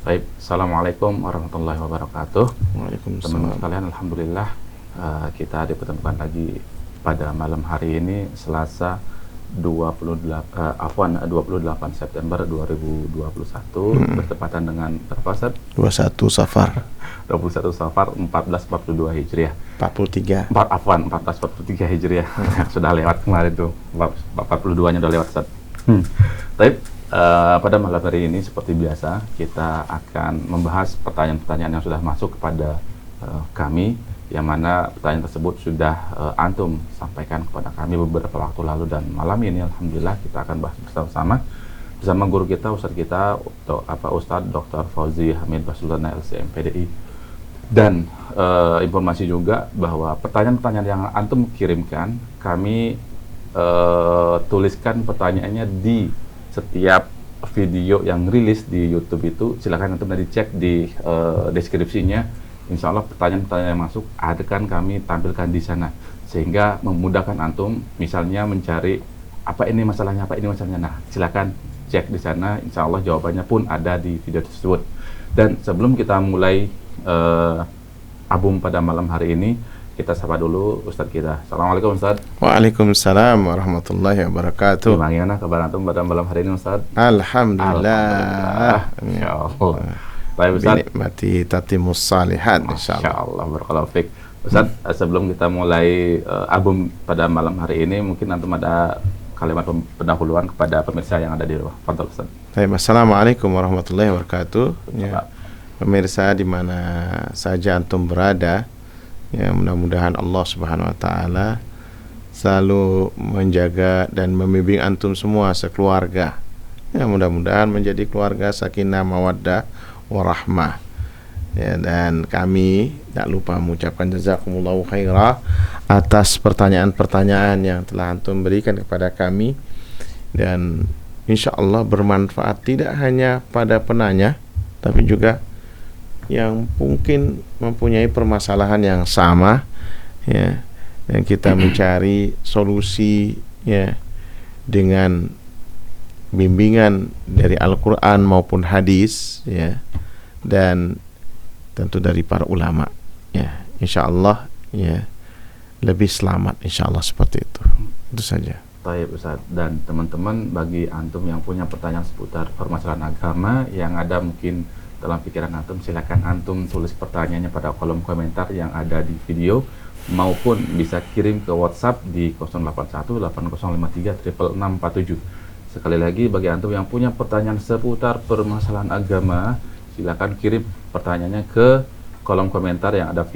Baik, Assalamualaikum warahmatullahi wabarakatuh. Waalaikumsalam. Teman-teman sekalian, Alhamdulillah kita dipertemukan lagi pada malam hari ini Selasa 28 September 2021 bertepatan dengan berapa Ustaz? 21 Safar 21 Safar 1442 Hijriah. 43. 1443 Hijriah. Sudah lewat kemarin tuh. 42-nya udah lewat Ustaz. Tapi pada malam hari ini seperti biasa kita akan membahas pertanyaan-pertanyaan yang sudah masuk kepada kami, yang mana pertanyaan tersebut sudah antum sampaikan kepada kami beberapa waktu lalu, dan malam ini alhamdulillah kita akan bahas bersama guru kita, Ustadz kita, Ustadz Dr. Fauzi Hamid Basulana LCM PDI. Dan informasi juga bahwa pertanyaan-pertanyaan yang antum kirimkan, kami tuliskan pertanyaannya di setiap video yang rilis di YouTube itu. Silakan antum nanti cek di deskripsinya. Insya Allah pertanyaan-pertanyaan yang masuk akan kami tampilkan di sana, sehingga memudahkan antum misalnya mencari apa ini masalahnya, apa ini masalahnya. Nah, silakan cek di sana. Insya Allah jawabannya pun ada di video tersebut. Dan sebelum kita mulai abum pada malam hari ini, kita sapa dulu Ustadz kita. Assalamualaikum Ustadz. Waalaikumsalam warahmatullahi wabarakatuh. Bagaimana kabar antum pada malam hari ini Ustadz? Alhamdulillah. Insya Allah. Baik Ustadz. Binikmati tatimus salihat Insya Allah. Barakallahu fiik. Ustadz, sebelum kita mulai abum pada malam hari ini, mungkin antum ada kalimat pendahuluan kepada pemirsa yang ada di rumah. Fadhol Ustadz. Assalamualaikum warahmatullahi wabarakatuh. Ya, pemirsa di mana saja antum berada, ya, mudah-mudahan Allah Subhanahu wa taala selalu menjaga dan membimbing antum semua sekeluarga. Ya, mudah-mudahan menjadi keluarga sakinah mawaddah warahmah. Ya, dan kami tak lupa mengucapkan jazakumullahu khairah atas pertanyaan-pertanyaan yang telah antum berikan kepada kami, dan insya Allah bermanfaat tidak hanya pada penanya, tapi juga yang mungkin mempunyai permasalahan yang sama, ya, dan kita mencari solusi, ya, dengan bimbingan dari Al-Quran maupun hadis, ya, dan tentu dari para ulama, ya, insya Allah, ya, lebih selamat insya Allah, seperti itu saja. Baik Ustaz, dan teman-teman, bagi antum yang punya pertanyaan seputar permasalahan agama yang ada mungkin dalam pikiran antum, silakan antum tulis pertanyaannya pada kolom komentar yang ada di video, maupun bisa kirim ke WhatsApp di 08180536647. Sekali lagi, bagi antum yang punya pertanyaan seputar permasalahan agama, silakan kirim pertanyaannya ke kolom komentar yang ada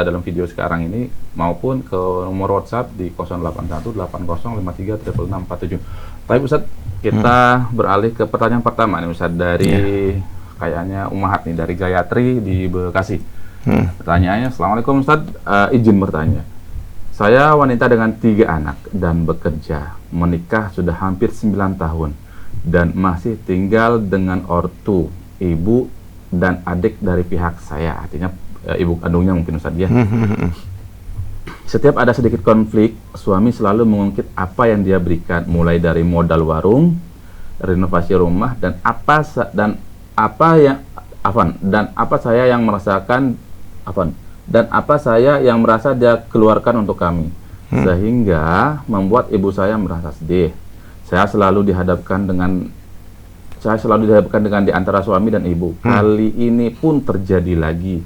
dalam video sekarang ini, maupun ke nomor WhatsApp di 08180536647. Baik Ustaz, kita beralih ke pertanyaan pertama nih Ustaz, dari kayaknya Umahat nih, dari Gayatri di Bekasi. Pertanyaannya, Assalamualaikum Ustaz, izin bertanya. Saya wanita dengan 3 anak dan bekerja, menikah sudah hampir 9 tahun dan masih tinggal dengan ortu, ibu dan adik dari pihak saya, artinya ibu kandungnya mungkin Ustaz ya. Setiap ada sedikit konflik, suami selalu mengungkit apa yang dia berikan, mulai dari modal warung, renovasi rumah, dan apa saya yang merasa dia keluarkan untuk kami, sehingga membuat ibu saya merasa sedih. Saya selalu dihadapkan dengan di antara suami dan ibu. Kali ini pun terjadi lagi.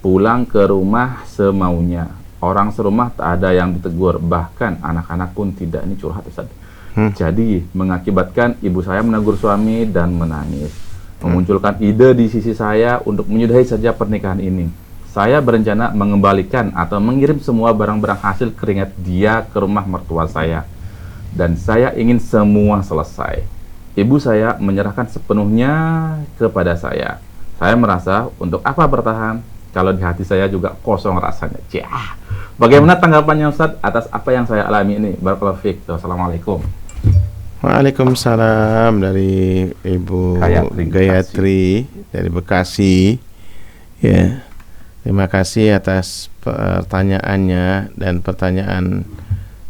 Pulang ke rumah semaunya. Orang serumah tak ada yang ditegur, bahkan anak-anak pun tidak. Ini curhat Ustaz. Jadi mengakibatkan ibu saya menegur suami dan menangis, memunculkan ide di sisi saya untuk menyudahi saja pernikahan ini. Saya berencana mengembalikan atau mengirim semua barang-barang hasil keringat dia ke rumah mertua saya, dan saya ingin semua selesai. Ibu saya menyerahkan sepenuhnya kepada saya. Saya merasa, untuk apa bertahan kalau di hati saya juga kosong rasanya. Bagaimana tanggapannya Ustaz atas apa yang saya alami ini? Barakallahu fiik. Assalamualaikum. Waalaikumsalam, dari Ibu Gayatri dari Bekasi. Ya, terima kasih atas pertanyaannya, dan pertanyaan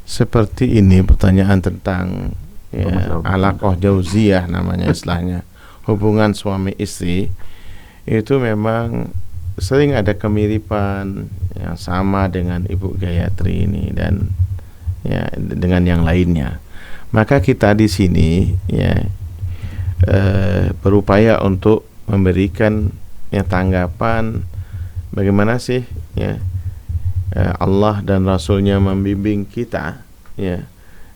seperti ini, pertanyaan tentang, ya, alaqah jauziyah namanya istilahnya, hubungan suami istri, itu memang sering ada kemiripan yang sama dengan Ibu Gayatri ini dan ya dengan yang lainnya. Maka kita di sini ya berupaya untuk memberikan ya tanggapan bagaimana sih ya Allah dan Rasulnya membimbing kita ya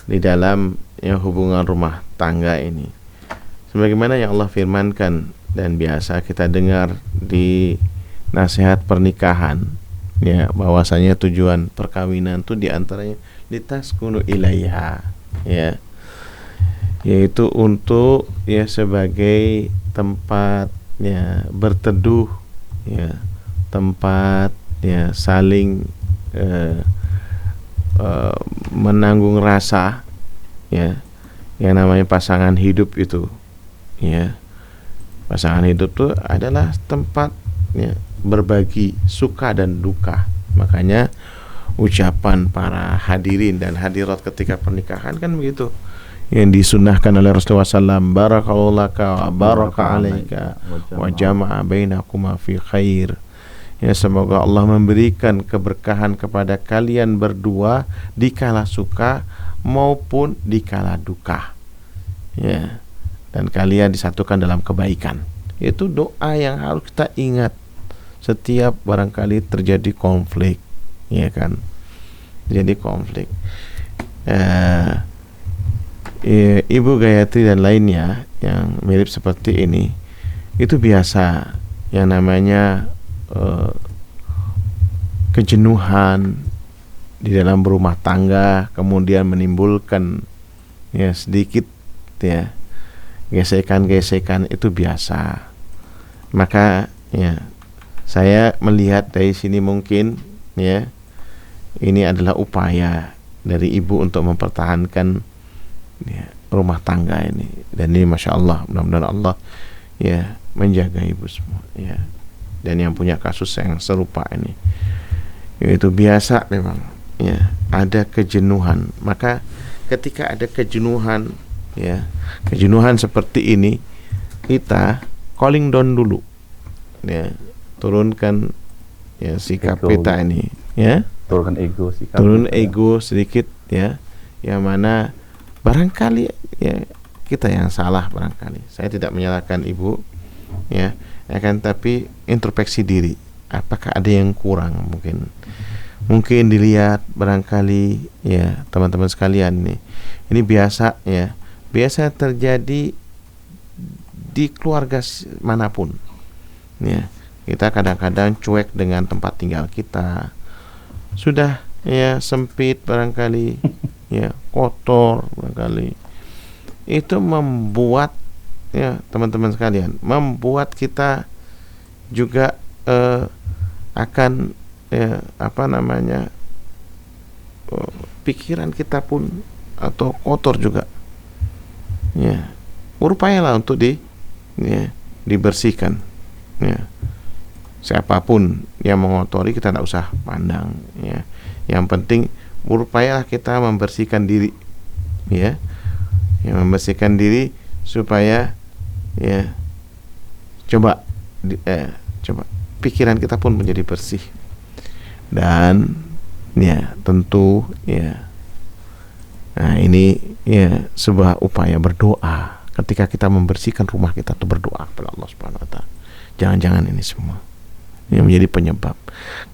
di dalam ya hubungan rumah tangga ini. Sebagaimana yang Allah firmankan dan biasa kita dengar di nasihat pernikahan ya, bahwasanya tujuan perkawinan itu diantaranya litaskunu ilaiha ya, yaitu untuk ya sebagai tempat ya berteduh ya, tempat ya saling menanggung rasa ya, yang namanya pasangan hidup itu ya. Pasangan hidup itu adalah tempat ya berbagi suka dan duka. Makanya ucapan para hadirin dan hadirat ketika pernikahan kan begitu, yang disunnahkan oleh Rasulullah SAW, barakallahu laka wa baraka alaika wa jama'a bainakuma fi khair. Ya, semoga Allah memberikan keberkahan kepada kalian berdua di kala suka maupun di kala duka ya, dan kalian disatukan dalam kebaikan. Itu doa yang harus kita ingat setiap barangkali terjadi konflik, ya kan? Jadi konflik. Ibu Gayatri dan lainnya yang mirip seperti ini itu biasa yang namanya kejenuhan di dalam berumah tangga, kemudian menimbulkan ya sedikit ya gesekan-gesekan, itu biasa. Maka ya saya melihat dari sini mungkin ya ini adalah upaya dari ibu untuk mempertahankan ya, rumah tangga ini, dan ini masya Allah, mudah-mudahan Allah ya menjaga ibu semua ya, dan yang punya kasus yang serupa ini itu biasa memang ya ada kejenuhan. Maka ketika ada kejenuhan ya, kejenuhan seperti ini, kita calling down dulu ya, turunkan ya sikap ego kita ini ya, turunkan ego, sikap turun kita, ego sedikit ya, yang mana barangkali ya kita yang salah, barangkali saya tidak menyalahkan ibu ya, akan tapi introspeksi diri, apakah ada yang kurang, mungkin dilihat barangkali ya teman-teman sekalian ini biasa ya, biasa terjadi di keluarga manapun ya. Kita kadang-kadang cuek dengan tempat tinggal kita, sudah ya sempit barangkali ya, kotor barangkali, itu membuat ya teman-teman sekalian, membuat kita juga akan ya, pikiran kita pun atau kotor juga ya. Berupayalah untuk dibersihkan ya. Siapapun yang mengotori kita tidak usah pandang ya. Yang penting berupayalah kita membersihkan diri ya, membersihkan diri supaya ya coba pikiran kita pun menjadi bersih. Dan ya tentu ya, nah ini ya sebuah upaya berdoa ketika kita membersihkan rumah kita, tuh berdoa kepada Allah Subhanahu wa taala. Jangan-jangan ini semua yang menjadi penyebab,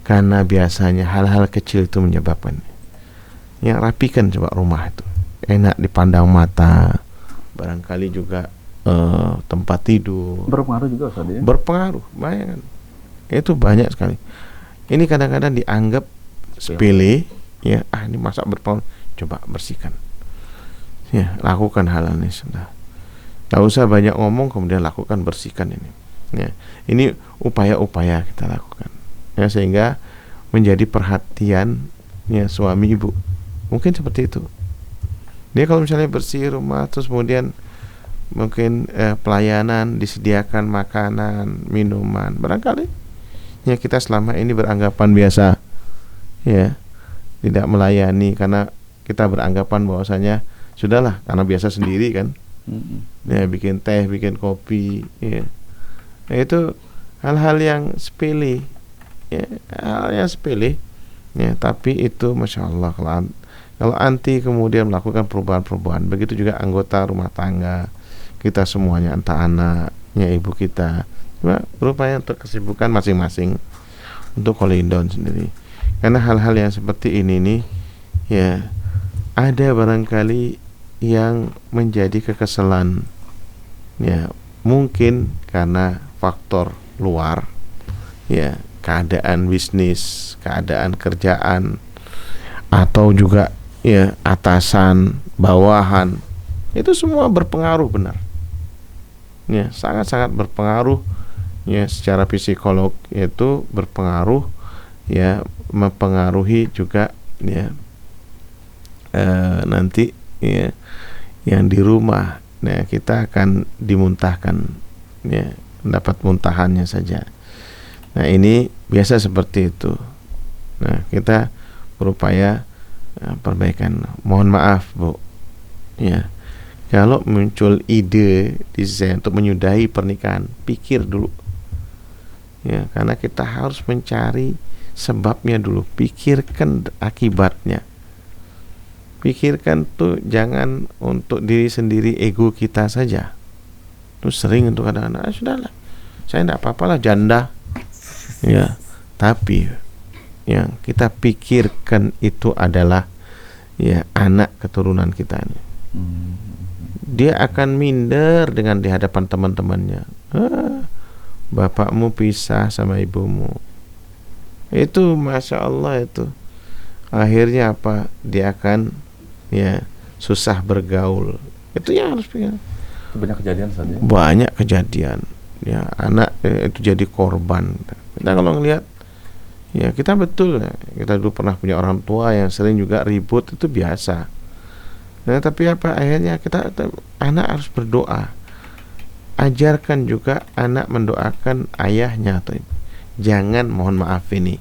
karena biasanya hal-hal kecil itu menyebabkan. Yang rapikan coba rumah itu, enak dipandang mata, barangkali juga tempat tidur berpengaruh juga Ustaz ya? Berpengaruh, bayangkan itu banyak sekali. Ini kadang-kadang dianggap sepele ya, ini masa berpengaruh, coba bersihkan ya, lakukan hal ini sudah, tak usah banyak ngomong, kemudian lakukan, bersihkan ini ya. Ini upaya-upaya kita lakukan ya, sehingga menjadi perhatian ya suami ibu. Mungkin seperti itu, dia kalau misalnya bersih rumah, terus kemudian mungkin pelayanan, disediakan makanan, minuman, barangkali ya kita selama ini beranggapan biasa ya, tidak melayani karena kita beranggapan bahwasanya sudahlah, karena biasa sendiri kan ya, bikin teh, bikin kopi ya. Nah, itu hal-hal yang sepele, ya, hal yang sepele, ya, tapi itu masya Allah kalau anti kemudian melakukan perubahan-perubahan, begitu juga anggota rumah tangga kita semuanya, entah anaknya ibu kita, cuma berupaya untuk kesibukan masing-masing untuk cooling down sendiri. Karena hal-hal yang seperti ini nih, ya, ada barangkali yang menjadi kekesalan, ya, mungkin karena faktor luar, ya, keadaan bisnis, keadaan kerjaan, atau juga ya atasan, bawahan, itu semua berpengaruh, benar, ya, sangat-sangat berpengaruh, ya, secara psikolog itu berpengaruh, ya, mempengaruhi juga, ya, nanti, ya, yang di rumah. Nah, kita akan dimuntahkan, ya, dapat muntahannya saja. Nah, ini biasa seperti itu. Nah, kita berupaya perbaikan. Mohon maaf, Bu, ya, kalau muncul ide di saya untuk menyudahi pernikahan, pikir dulu, ya, karena kita harus mencari sebabnya dulu, pikirkan akibatnya. Pikirkan tuh jangan untuk diri sendiri, ego kita saja. Terus sering untuk kadang-kadang, sudahlah, saya tidak apa-apalah janda, ya. Tapi yang kita pikirkan itu adalah, ya, anak keturunan kita ini. Dia akan minder dengan di hadapan teman-temannya. Bapakmu pisah sama ibumu. Itu masya Allah, itu akhirnya apa? Dia akan, ya, susah bergaul. Itu yang harus pikir. Banyak kejadian saja. Banyak kejadian, ya, anak itu jadi korban. Kita kalau ngelihat, ya, kita betul, ya, kita dulu pernah punya orang tua yang sering juga ribut, itu biasa. Nah, tapi apa akhirnya anak harus berdoa. Ajarkan juga anak mendoakan ayahnya atau ibu. Jangan, mohon maaf ini,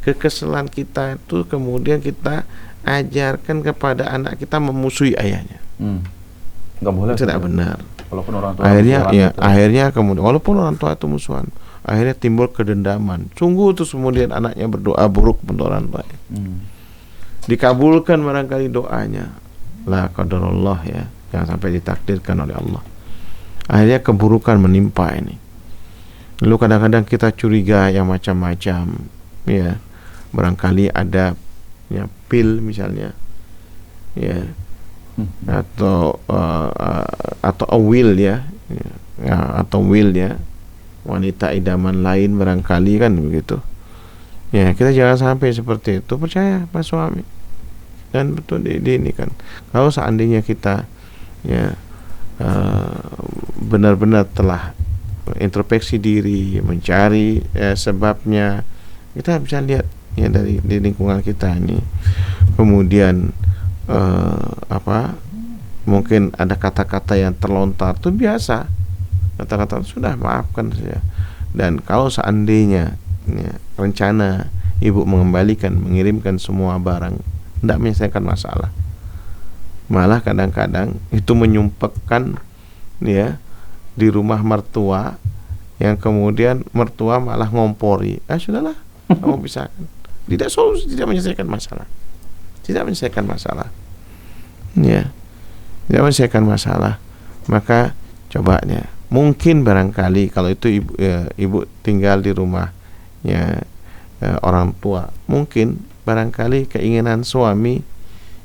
kekesalan kita itu kemudian kita ajarkan kepada anak kita memusuhi ayahnya. Nggak boleh. Tidak benar. Walaupun orang tua akhirnya, ya, itu. akhirnya kemudian walaupun orang tua itu musuhan, akhirnya timbul kedendaman. Sungguh terus kemudian anaknya berdoa buruk untuk orang tua. Dikabulkan barangkali doanya. La qadarullah, ya, jangan sampai ditakdirkan oleh Allah. Akhirnya keburukan menimpa ini. Lalu kadang-kadang kita curiga yang macam-macam, ya, barangkali ada, ya, pil misalnya, ya, atau will, ya, atau will, ya, wanita idaman lain barangkali, kan begitu. Ya, kita jangan sampai seperti itu. Percaya Pak suami. Dan betul di ini kan, kalau seandainya kita, ya, benar-benar telah introspeksi diri, mencari sebabnya, kita bisa lihat, ya, dari di lingkungan kita ini. Kemudian mungkin ada kata-kata yang terlontar, itu biasa, kata-kata sudah, maafkan saja. Dan kalau seandainya, ya, rencana ibu mengirimkan semua barang, tidak menyelesaikan masalah, malah kadang-kadang itu menyumpekkan, ya, di rumah mertua, yang kemudian mertua malah ngompori. Sudahlah, kamu pisahkan. Tidak solusi, tidak menyelesaikan masalah. Tidak menyelesaikan masalah. Ya, tidak menyelesaikan masalah. Maka cobanya, mungkin barangkali kalau itu ibu tinggal di rumah, ya, orang tua, mungkin barangkali keinginan suami,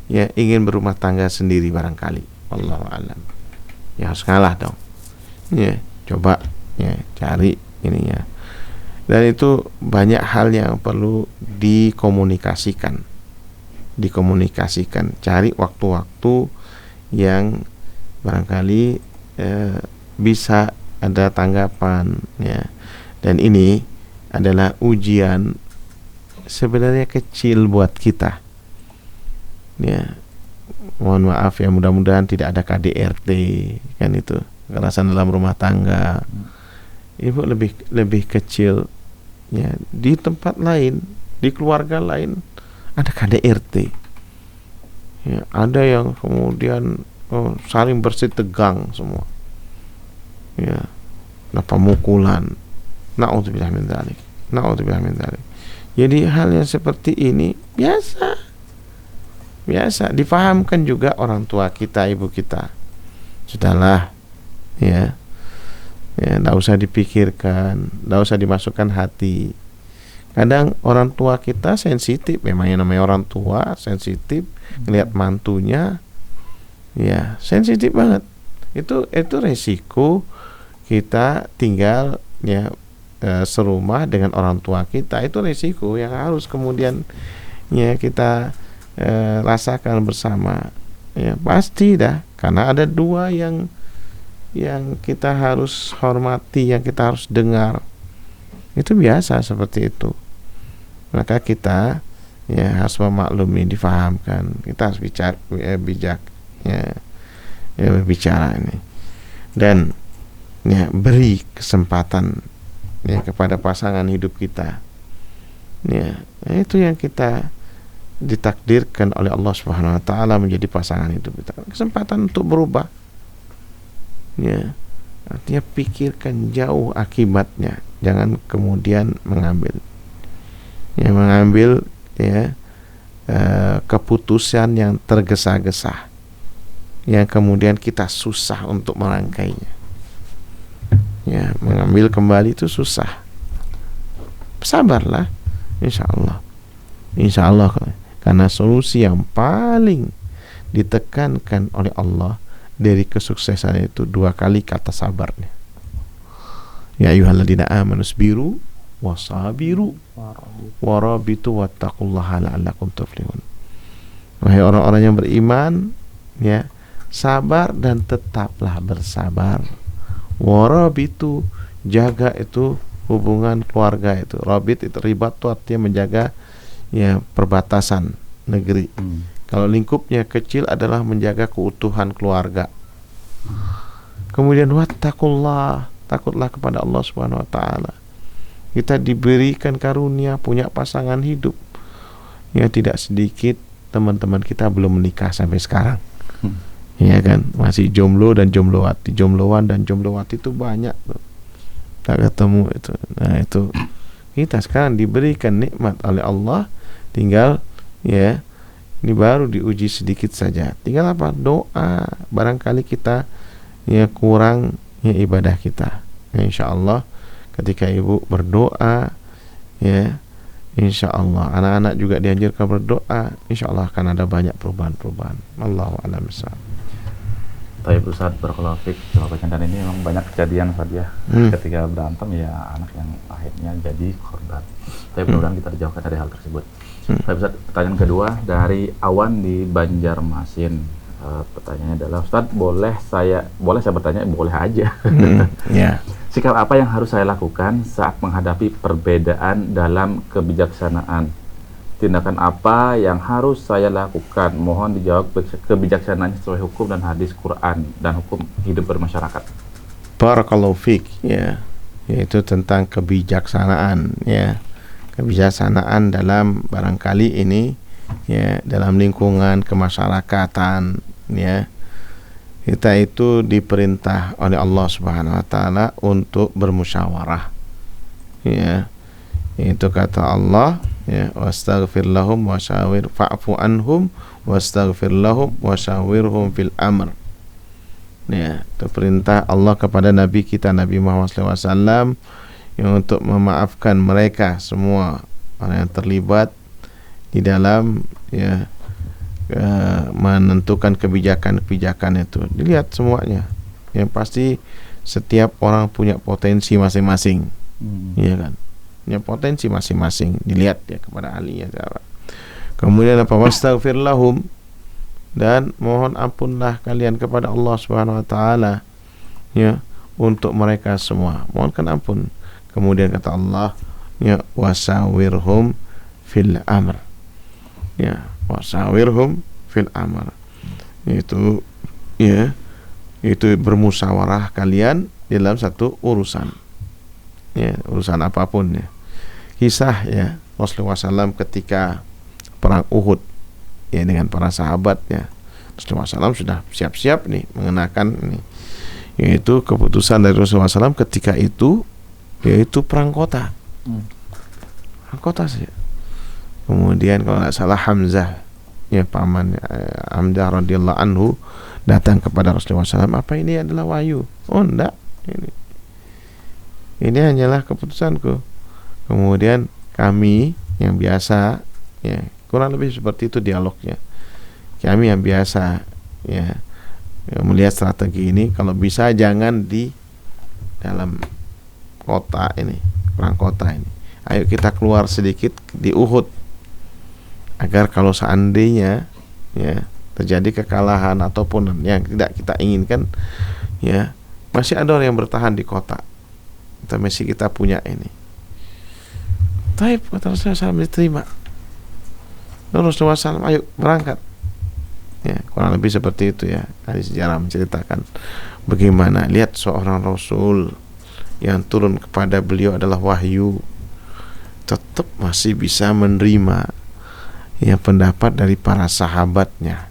ya, ingin berumah tangga sendiri barangkali. Wallahu a'lam. Ya, harus ngalah dong. Ya, coba, ya, cari ininya. Dan itu banyak hal yang perlu dikomunikasikan. Cari waktu-waktu yang barangkali bisa ada tanggapan, ya. Dan ini adalah ujian sebenarnya kecil buat kita, ya. Mohon maaf, ya, mudah-mudahan tidak ada KDRT, kan, itu kekerasan dalam rumah tangga. Ibu lebih kecil, ya, di tempat lain, di keluarga lain ada KDRT, ya, ada yang kemudian saling bersih tegang semua, ya, apa mukulan, Na'udzubillah min dzalik. Na'udzubillah min dzalik. Jadi hal yang seperti ini biasa difahamkan juga orang tua kita, ibu kita. Sudahlah, ya, nggak usah dipikirkan, nggak usah dimasukkan hati. Kadang orang tua kita sensitif, memangnya namanya orang tua sensitif, ngelihat mantunya, ya sensitif banget. Itu resiko kita tinggal ya serumah dengan orang tua kita, itu resiko yang harus kemudian ya kita rasakan bersama. Ya pasti dah, karena ada dua yang kita harus hormati, yang kita harus dengar. Itu biasa seperti itu. Maka kita ya harus memaklumi, difahamkan. Kita harus bijak ya berbicara ini. Dan ya beri kesempatan ya kepada pasangan hidup kita. Ya, itu yang kita ditakdirkan oleh Allah Subhanahu wa taala menjadi pasangan hidup kita. Kesempatan untuk berubah. Ya. Artinya pikirkan jauh akibatnya. Jangan kemudian mengambil keputusan yang tergesa-gesa, yang kemudian kita susah untuk merangkainya. Ya, mengambil kembali itu susah. Sabarlah, insya Allah, karena solusi yang paling ditekankan oleh Allah dari kesuksesan itu 2 kali kata sabarnya. Ya ayyuhalladzina amanu sabiru wasabiru warabitu wattaqullaha la'allakum tuflihun. Wahai orang-orang yang beriman, ya, sabar dan tetaplah bersabar. Warabitu, jaga itu hubungan keluarga itu. Rabit itu, ribat itu artinya menjaga ya perbatasan negeri. Kalau lingkupnya kecil adalah menjaga keutuhan keluarga. Kemudian wattaqullah, takutlah kepada Allah Subhanahu wa taala. Kita diberikan karunia punya pasangan hidup. Ya tidak sedikit teman-teman kita belum menikah sampai sekarang. Ya kan, masih jomblo dan jomblowati. Jombloan dan jomblowati itu banyak tuh. Tak ketemu itu. Nah, itu kita sekarang diberikan nikmat oleh Allah, tinggal ya ini baru diuji sedikit saja. Tinggal apa? Doa. Barangkali kita ya kurang ya ibadah kita. Ya, insyaallah ketika ibu berdoa, ya insyaallah anak-anak juga dianjurkan berdoa. Insyaallah akan ada banyak perubahan-perubahan. Allahu a'lam bishawab. Baik Ustaz, barakallahu fiik. Jawabannya, dan ini memang banyak kejadian Ustaz ya. Ketika berantem ya anak yang akhirnya jadi korban. Tapi mudah-mudahan kita dijauhkan dari hal tersebut. Tapi Ustaz, pertanyaan kedua dari Awan di Banjarmasin. Pertanyaannya adalah, Ustaz, boleh saya bertanya? Boleh aja. Ya. Sikap apa yang harus saya lakukan saat menghadapi perbedaan dalam kebijaksanaan? Tindakan apa yang harus saya lakukan? Mohon dijawab kebijaksanaannya sesuai hukum dan hadis Quran dan hukum hidup bermasyarakat. Barakallahu fiik. Ya. Yaitu tentang kebijaksanaan, ya. Kebijaksanaan dalam barangkali ini ya dalam lingkungan kemasyarakatan, ya. Kita itu diperintah oleh Allah Subhanahu wa taala untuk bermusyawarah. Ya. Itu kata Allah, ya, wastaghfir lahum wasyawir fa'fu anhum wastaghfir lahum wasyawirhum fil amr. Ya, itu perintah Allah kepada Nabi kita Nabi Muhammad SAW yang untuk memaafkan mereka semua orang yang terlibat di dalam ya menentukan kebijakan-kebijakan itu. Dilihat semuanya. Yang pasti setiap orang punya potensi masing-masing. Iya kan? Punya potensi masing-masing. Dilihat ya kepada ahlinya. Kemudian apa? Wastaghfir lahum, dan mohon ampunlah kalian kepada Allah Subhanahu wa taala ya untuk mereka semua. Mohonkan ampun. Kemudian kata Allah, ya wasawirhum fil amr. Ya, wasawirhum fil amr. Itu ya, itu bermusyawarah kalian dalam satu urusan. Ya, urusan apapun ya. Kisah ya Rasulullah SAW ketika perang Uhud ya dengan para sahabatnya. Rasulullah SAW sudah siap-siap nih mengenakan ini. Yaitu keputusan dari Rasulullah SAW ketika itu yaitu perang kota. Perang kota saja. Kemudian kalau nggak salah Hamzah, ya paman Hamzah radhiyallahu anhu datang kepada Rasulullah SAW, apa ini adalah wahyu? Oh enggak, ini hanyalah keputusanku. Kemudian kami yang biasa, ya kurang lebih seperti itu dialognya. Kami yang biasa, ya melihat strategi ini, kalau bisa jangan di dalam kota ini, perang kota ini. Ayo kita keluar sedikit di Uhud, agar kalau seandainya ya terjadi kekalahan ataupun yang tidak kita inginkan, ya masih ada orang yang bertahan di kota. Masih kita punya ini. Taib, kata Rasulullah SAW, diterima. Lalu Rasulullah SAW, ayo berangkat. Ya, kurang lebih seperti itu ya. Hadis sejarah menceritakan bagaimana lihat seorang Rasul yang turun kepada beliau adalah wahyu, tetap masih bisa menerima ya pendapat dari para sahabatnya.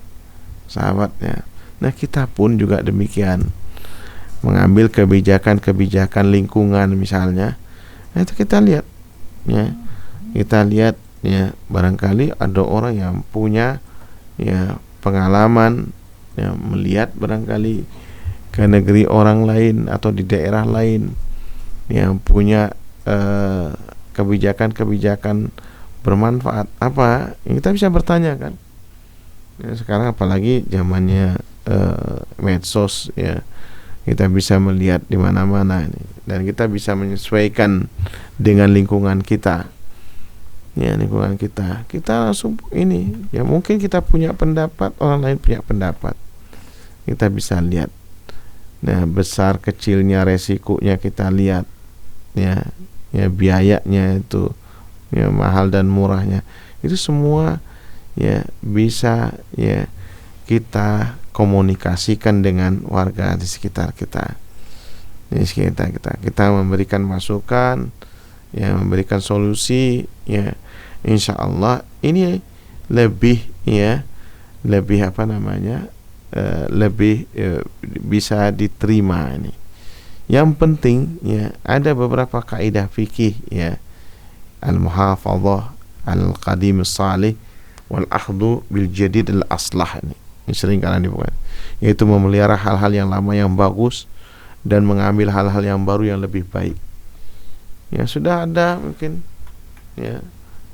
Nah kita pun juga demikian, mengambil kebijakan lingkungan misalnya. Nah, itu kita lihat ya, barangkali ada orang yang punya ya pengalaman ya, melihat barangkali ke negeri orang lain atau di daerah lain yang punya kebijakan bermanfaat apa yang kita bisa bertanya kan ya, sekarang apalagi zamannya medsos ya, kita bisa melihat di mana-mana ini dan kita bisa menyesuaikan dengan lingkungan kita ya, kita langsung ini ya, mungkin kita punya pendapat, orang lain punya pendapat, kita bisa lihat nah besar kecilnya resikonya, kita lihat ya biayanya itu ya, mahal dan murahnya itu semua ya bisa ya kita komunikasikan dengan warga di sekitar kita. Kita memberikan masukan ya, memberikan solusi ya, insya Allah ini lebih bisa diterima ini. Yang penting ya ada beberapa kaidah fikih ya, al-muhafadzah al-qadim as-salih wal akhdhu bil jadid al-aslah ini sering kalian dibuat, yaitu memelihara hal-hal yang lama yang bagus dan mengambil hal-hal yang baru yang lebih baik. Ya sudah ada mungkin ya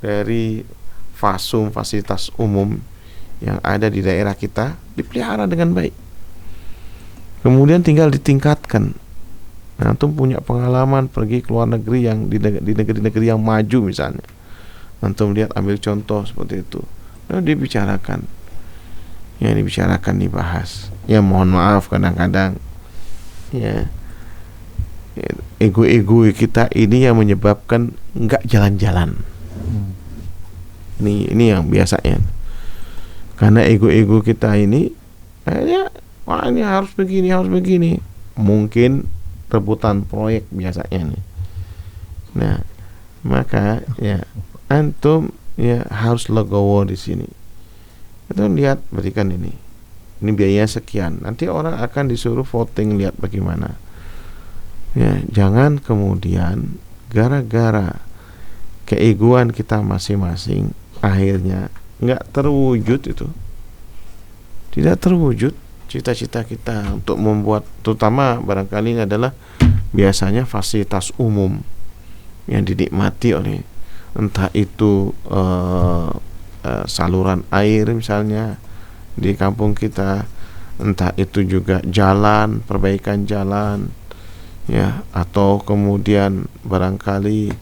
dari fasilitas umum yang ada di daerah kita dipelihara dengan baik. Kemudian tinggal ditingkatkan. Nah, antum punya pengalaman pergi ke luar negeri yang di negeri-negeri yang maju misalnya. Antum lihat, ambil contoh seperti itu. Nah, dibicarakan. Ya, dibahas. Ya mohon maaf kadang-kadang ya ego kita ini yang menyebabkan enggak jalan-jalan. Ini yang biasanya. Karena ego kita ini akhirnya ini harus begini. Mungkin rebutan proyek biasanya nih. Nah, maka ya antum ya harus legowo di sini. Itu lihat, berikan ini biayanya sekian. Nanti orang akan disuruh voting, lihat bagaimana. Ya, jangan kemudian gara-gara keegoan kita masing-masing akhirnya nggak terwujud itu. Tidak terwujud cita-cita kita untuk membuat, terutama barangkali ini adalah biasanya fasilitas umum yang dinikmati oleh entah itu saluran air misalnya di kampung kita, entah itu juga jalan, perbaikan jalan ya, atau kemudian barangkali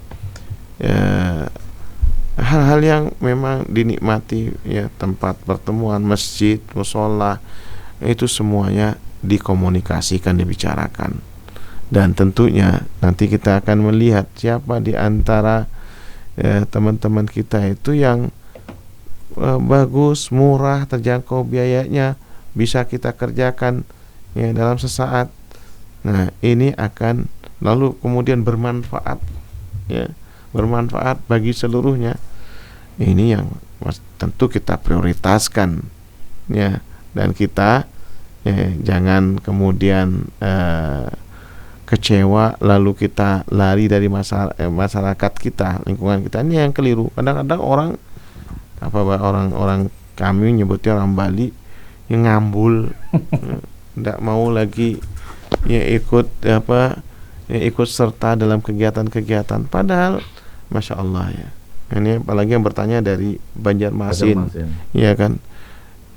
hal-hal yang memang dinikmati ya, tempat pertemuan, masjid, mushola, itu semuanya dikomunikasikan, dibicarakan. Dan tentunya nanti kita akan melihat siapa di antara teman-teman kita itu yang bagus, murah, terjangkau biayanya, bisa kita kerjakan ya dalam sesaat. Nah, ini akan lalu kemudian bermanfaat ya, bermanfaat bagi seluruhnya. Ini yang tentu kita prioritaskan ya, dan kita jangan kemudian kecewa lalu kita lari dari masyarakat kita, lingkungan kita, ini yang keliru. Kadang-kadang orang kami nyebutnya orang Bali yang ngambul, tidak mau lagi ikut serta dalam kegiatan-kegiatan. Padahal Masya Allah ya. Ini apalagi yang bertanya dari Banjarmasin, ya kan?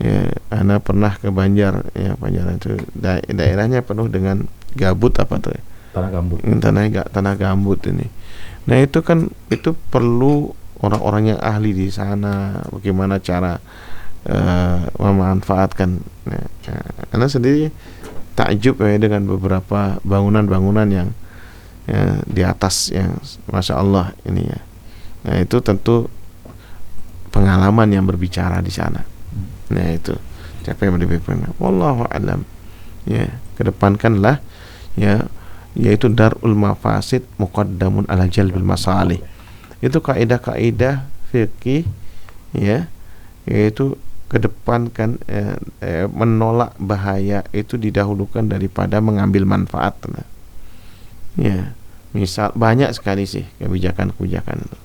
Ya, Ana pernah ke Banjar, ya Banjar itu daerahnya penuh dengan gambut apa tuh? Tanah gambut. Tanah gambut ini. Nah itu kan perlu orang-orang yang ahli di sana. Bagaimana cara memanfaatkan. Ana sendiri takjub ya dengan beberapa bangunan-bangunan yang di atas yang Masya Allah ini ya. Nah itu tentu pengalaman yang berbicara di sana. Nah itu siapa yang lebih pernah. Wallahu a'lam. Ya, kedepankanlah ya, yaitu darul mafasid muqaddamun ala jalbil masalih. Itu kaidah-kaidah fikih ya, yaitu kedepankan menolak bahaya itu didahulukan daripada mengambil manfaat. Ya, misal banyak sekali sih kebijakan-kebijakan itu.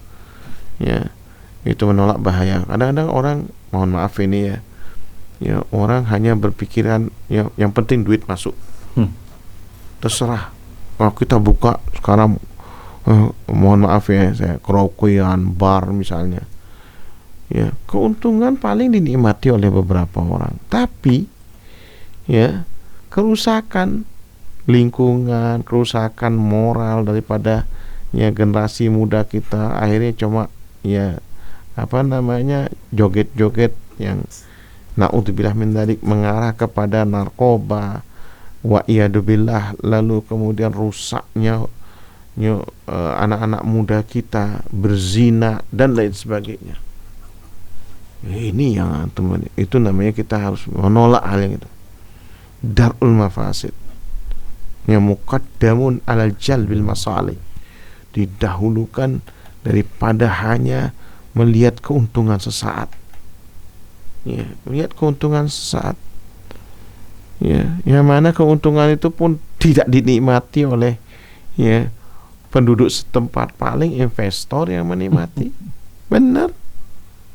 Ya, itu menolak bahaya. Kadang-kadang orang, mohon maaf ini ya orang hanya berpikiran ya yang penting duit masuk. Terserah. Kalau kita buka sekarang, mohon maaf ya, saya kerokokan, bar misalnya. Ya, keuntungan paling dinikmati oleh beberapa orang. Tapi ya, kerusakan lingkungan, kerusakan moral daripada ya generasi muda kita akhirnya cuma ya joget-joget yang naudzubillah min dzalik mengarah kepada narkoba wa iyadubillah, lalu kemudian rusaknya anak-anak muda kita berzina dan lain sebagainya. Ini yang teman, itu namanya kita harus menolak hal yang itu. Darul mafasid yang muqaddamun alal jalbil masalih, didahulukan daripada hanya melihat keuntungan sesaat. Ya, melihat keuntungan sesaat. Ya, yang mana keuntungan itu pun tidak dinikmati oleh ya penduduk setempat, paling investor yang menikmati. Benar.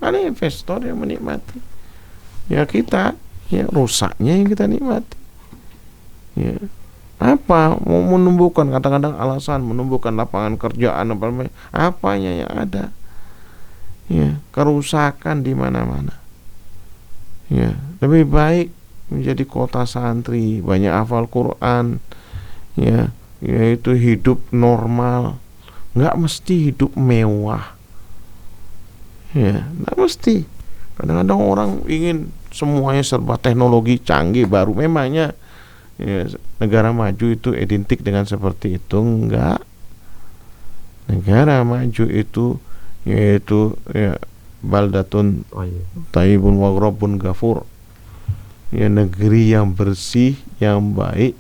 Paling investor yang menikmati. Ya kita, ya rusaknya yang kita nikmati. Ya. Apa mau menumbuhkan, kadang-kadang alasan menumbuhkan lapangan kerjaan apanya yang ada, ya kerusakan di mana-mana. Ya lebih baik menjadi kota santri, banyak hafal Quran, ya yaitu hidup normal, nggak mesti hidup mewah, ya nggak mesti. Kadang-kadang orang ingin semuanya serba teknologi canggih baru, memangnya ya, negara maju itu identik dengan seperti itu? Enggak. Negara maju itu yaitu ya baldatun thayyibun wa rabbun ghafur, ya negeri yang bersih, yang baik,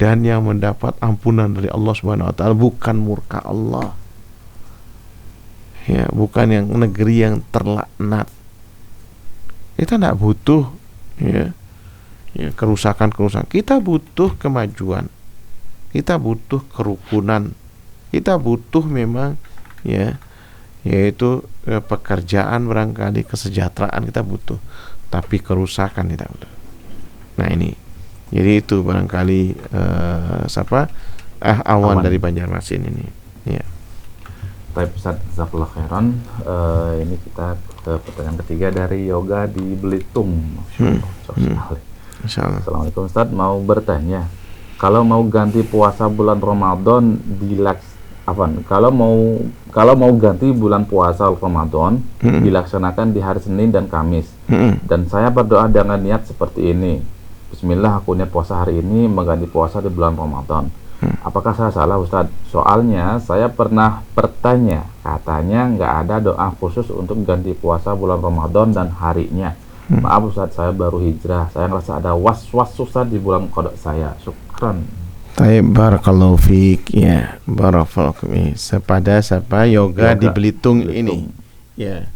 dan yang mendapat ampunan dari Allah Subhanahu wa taala, bukan murka Allah. Ya, bukan yang negeri yang terlaknat. Kita tidak butuh ya kerusakan. Kita butuh kemajuan, kita butuh kerukunan, kita butuh memang ya yaitu pekerjaan, barangkali kesejahteraan kita butuh, tapi kerusakan tidak butuh. Nah ini, jadi itu barangkali Awan dari Banjarmasin ini. Ya. Baik Ustaz, jazakallah khairan. Ini kita ke pertanyaan ketiga dari Yoga di Belitung. Assalamualaikum Ustaz, mau bertanya, kalau mau ganti puasa bulan Ramadan kalau mau ganti bulan puasa Ramadan dilaksanakan di hari Senin dan Kamis, dan saya berdoa dengan niat seperti ini, Bismillah, aku niat puasa hari ini mengganti puasa di bulan Ramadan. Apakah saya salah Ustaz? Soalnya saya pernah bertanya, katanya nggak ada doa khusus untuk ganti puasa bulan Ramadan dan harinya. Maaf Ustaz, saya baru hijrah, saya ngerasa ada was-was Ustaz di bulan qada saya. Syukran. Taib, barakallahu fiik, ya barakallahu fiik. Siapa Yoga di Belitung ini. Ya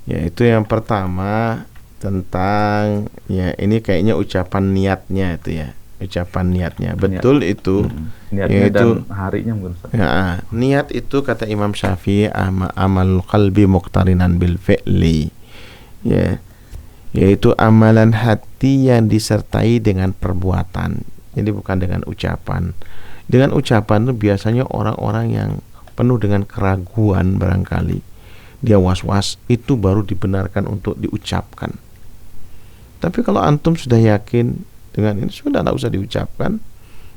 itu yang pertama tentang ya ini kayaknya ucapan niatnya itu ya. ucapan niatnya. Betul itu. Niatnya Yaitu, dan harinya mungkin Ustaz. ya, niat itu kata Imam Syafi'i amal qalbi muqtarinan bil fi'li. Ya, yaitu amalan hati yang disertai dengan perbuatan. Jadi bukan dengan ucapan. Dengan ucapan itu biasanya orang-orang yang penuh dengan keraguan barangkali. Dia was-was, itu baru dibenarkan untuk diucapkan. Tapi kalau antum sudah yakin dengan ini, sudah tidak usah diucapkan,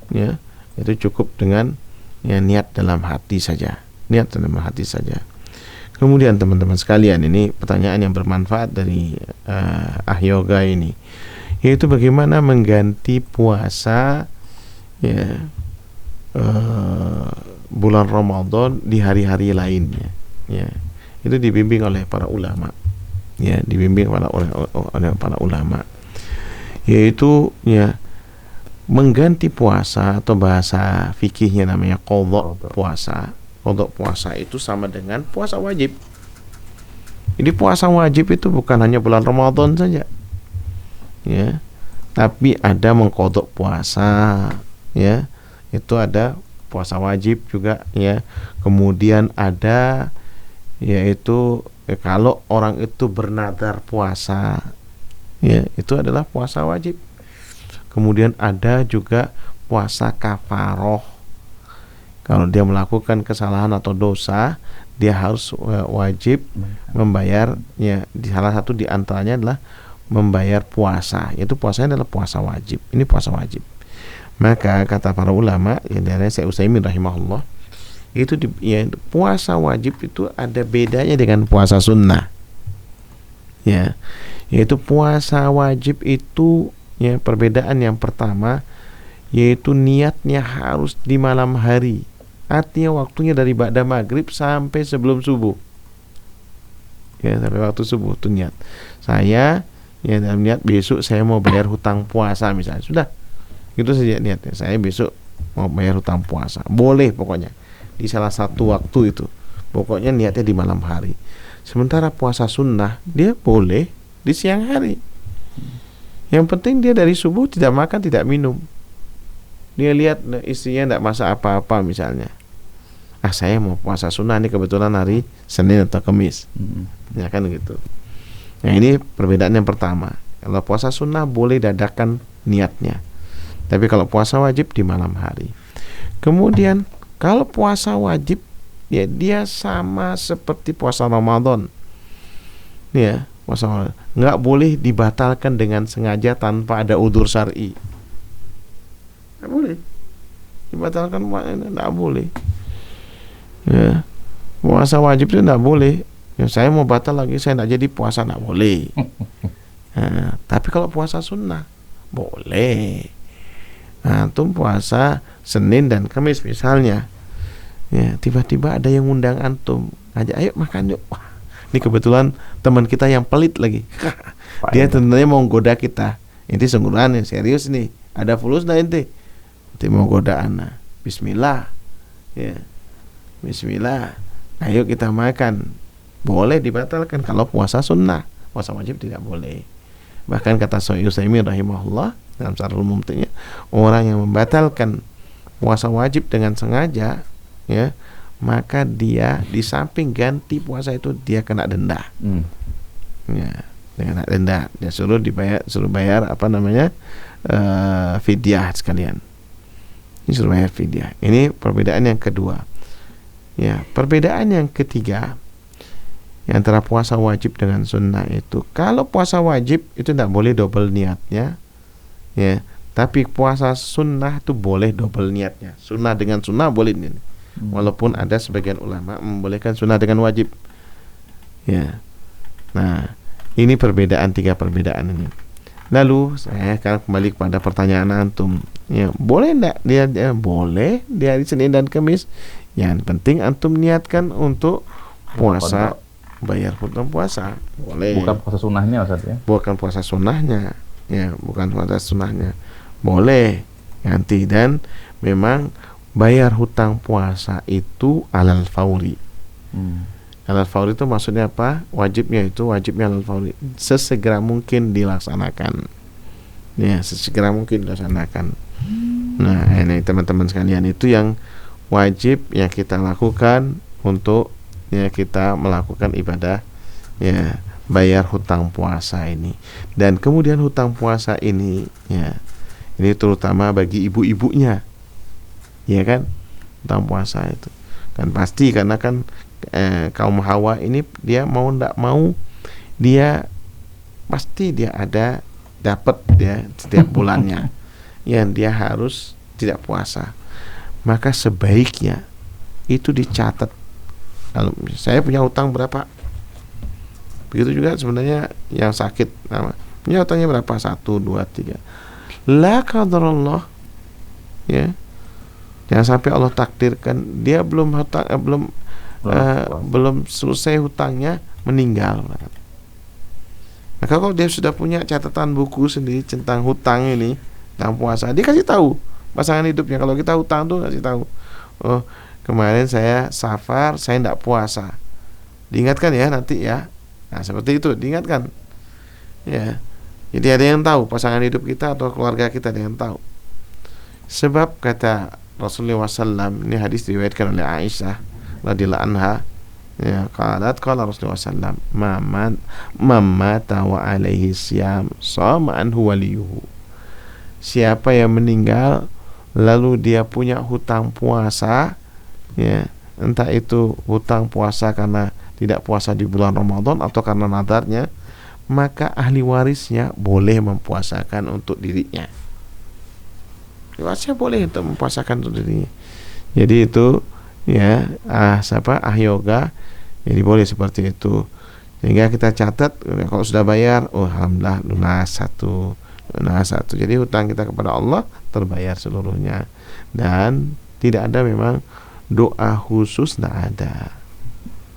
ya, itu cukup dengan ya, niat dalam hati saja. Niat dalam hati saja. Kemudian teman-teman sekalian, ini pertanyaan yang bermanfaat dari Yoga ini, yaitu bagaimana mengganti puasa ya, bulan Ramadan di hari-hari lainnya. Ya, itu dibimbing oleh para ulama. Ya, dibimbing oleh para ulama, yaitu ya mengganti puasa, atau bahasa fikihnya namanya qadha puasa. Qadha puasa itu sama dengan puasa wajib. Jadi puasa wajib itu bukan hanya bulan Ramadan saja, ya, tapi ada mengqadha puasa, ya, itu ada puasa wajib juga, ya. Kemudian ada yaitu kalau orang itu bernadar puasa, ya, itu adalah puasa wajib. Kemudian ada juga puasa kafaroh. Kalau dia melakukan kesalahan atau dosa, dia harus wajib membayar, ya, di salah satu di antaranya adalah membayar puasa. Itu puasanya adalah puasa wajib. Ini puasa wajib. Maka kata para ulama, yang dari Syekh Utsaimin rahimahullah, itu ya, puasa wajib itu ada bedanya dengan puasa sunnah, ya, yaitu puasa wajib itu, ya, perbedaan yang pertama yaitu niatnya harus di malam hari, artinya waktunya dari ba'da maghrib sampai sebelum subuh, ya, sampai waktu subuh itu niat saya, ya, dalam niat besok saya mau bayar hutang puasa misalnya, sudah itu saja niatnya, saya besok mau bayar hutang puasa, boleh pokoknya di salah satu waktu itu, pokoknya niatnya di malam hari. Sementara puasa sunnah dia boleh di siang hari, yang penting dia dari subuh tidak makan tidak minum, dia lihat istrinya tidak masak apa-apa misalnya, saya mau puasa sunnah ini kebetulan hari Senin atau Kamis, ya kan gitu. Nah, ini perbedaan yang pertama. Kalau puasa sunnah boleh dadakan niatnya, tapi kalau puasa wajib di malam hari. Kemudian kalau puasa wajib, ya, dia sama seperti puasa Ramadan, ya, puasa Ramadan nggak boleh dibatalkan dengan sengaja tanpa ada udzur syar'i. Nggak boleh dibatalkan, nggak boleh. Ya, puasa wajib itu nggak boleh. Ya, saya mau batal lagi, saya nggak jadi puasa, nggak boleh. Nah, tapi kalau puasa sunnah boleh. Nah, antum puasa Senin dan Kamis misalnya, ya, tiba-tiba ada yang undang antum, ngajak ayo makan yuk. Wah, ini kebetulan teman kita yang pelit lagi. Dia tentunya mau goda kita. Inti sungguhan nih, serius nih. Ada fulus dah inti mau goda anak. Bismillah. Ya. Bismillah. Ayo kita makan. Boleh dibatalkan kalau puasa sunnah. Puasa wajib tidak boleh. Bahkan kata Syekh Utsaimin rahimahullah dalam Syarhul Mumti', orang yang membatalkan puasa wajib dengan sengaja, ya, maka dia di samping ganti puasa itu dia kena denda. Ya, dia kena denda. Dia suruh bayar apa namanya? Fidyah sekalian. Ini suruh bayar fidyah. Ini perbedaan yang kedua. Ya, perbedaan yang ketiga antara puasa wajib dengan sunnah itu, kalau puasa wajib itu tidak boleh double niatnya, ya, tapi puasa sunnah itu boleh double niatnya. Sunnah dengan sunnah boleh nih. Walaupun ada sebagian ulama membolehkan sunnah dengan wajib, ya. Nah, ini tiga perbedaan ini. Lalu saya akan kembali kepada pertanyaan antum, ya, boleh enggak dia boleh di hari Senin dan Kamis, yang penting antum niatkan untuk puasa, bayar hutang puasa, boleh. Bukan puasa sunnahnya Ustaz, ya. Bukan puasa sunnahnya, ya, bukan puasa sunnahnya, boleh ganti. Dan memang bayar hutang puasa itu alal fauri. Alal fauri itu maksudnya apa? Wajibnya alal fauri, sesegera mungkin dilaksanakan, ya, sesegera mungkin dilaksanakan. Nah, ini teman-teman sekalian, itu yang wajib yang kita lakukan untuk ya kita melakukan ibadah ya bayar hutang puasa ini. Dan kemudian hutang puasa ini ya ini terutama bagi ibu-ibunya, ya kan, hutang puasa itu kan pasti karena kan kaum hawa ini dia mau ndak mau dia pasti dia ada dapat ya setiap bulannya yang dia harus tidak puasa. Maka sebaiknya itu dicatat. Kalau saya punya hutang berapa, begitu juga sebenarnya yang sakit punya hutangnya berapa, 1, 2, 3. La qadarullah ya, jangan sampai Allah takdirkan dia belum hutang, belum selesai hutangnya meninggal. Maka kalau dia sudah punya catatan buku sendiri tentang hutang ini, tentang puasa, dia kasih tahu pasangan hidupnya. Kalau kita hutang tuh kasih tahu, oh kemarin saya safar, saya tidak puasa, diingatkan ya nanti ya. Nah seperti itu diingatkan ya. Jadi ada yang tahu, pasangan hidup kita atau keluarga kita ada yang tahu. Sebab kata Rasulullah SAW, ini hadis diriwayatkan oleh Aisyah radhiyallahu anha, ya, qalat qala Rasulullah SAW, mamata wa alaihi siyam sama anhu waliyuhu. Siapa yang meninggal lalu dia punya hutang puasa, ya, entah itu hutang puasa karena tidak puasa di bulan Ramadan atau karena nadarnya, maka ahli warisnya boleh mempuasakan untuk dirinya. Warisnya boleh untuk mempuasakan untuk dirinya. Jadi itu ya yoga, jadi boleh seperti itu. Sehingga kita catat kalau sudah bayar, oh alhamdulillah lunas satu. Jadi hutang kita kepada Allah terbayar seluruhnya. Dan tidak ada memang doa khusus, tidak ada.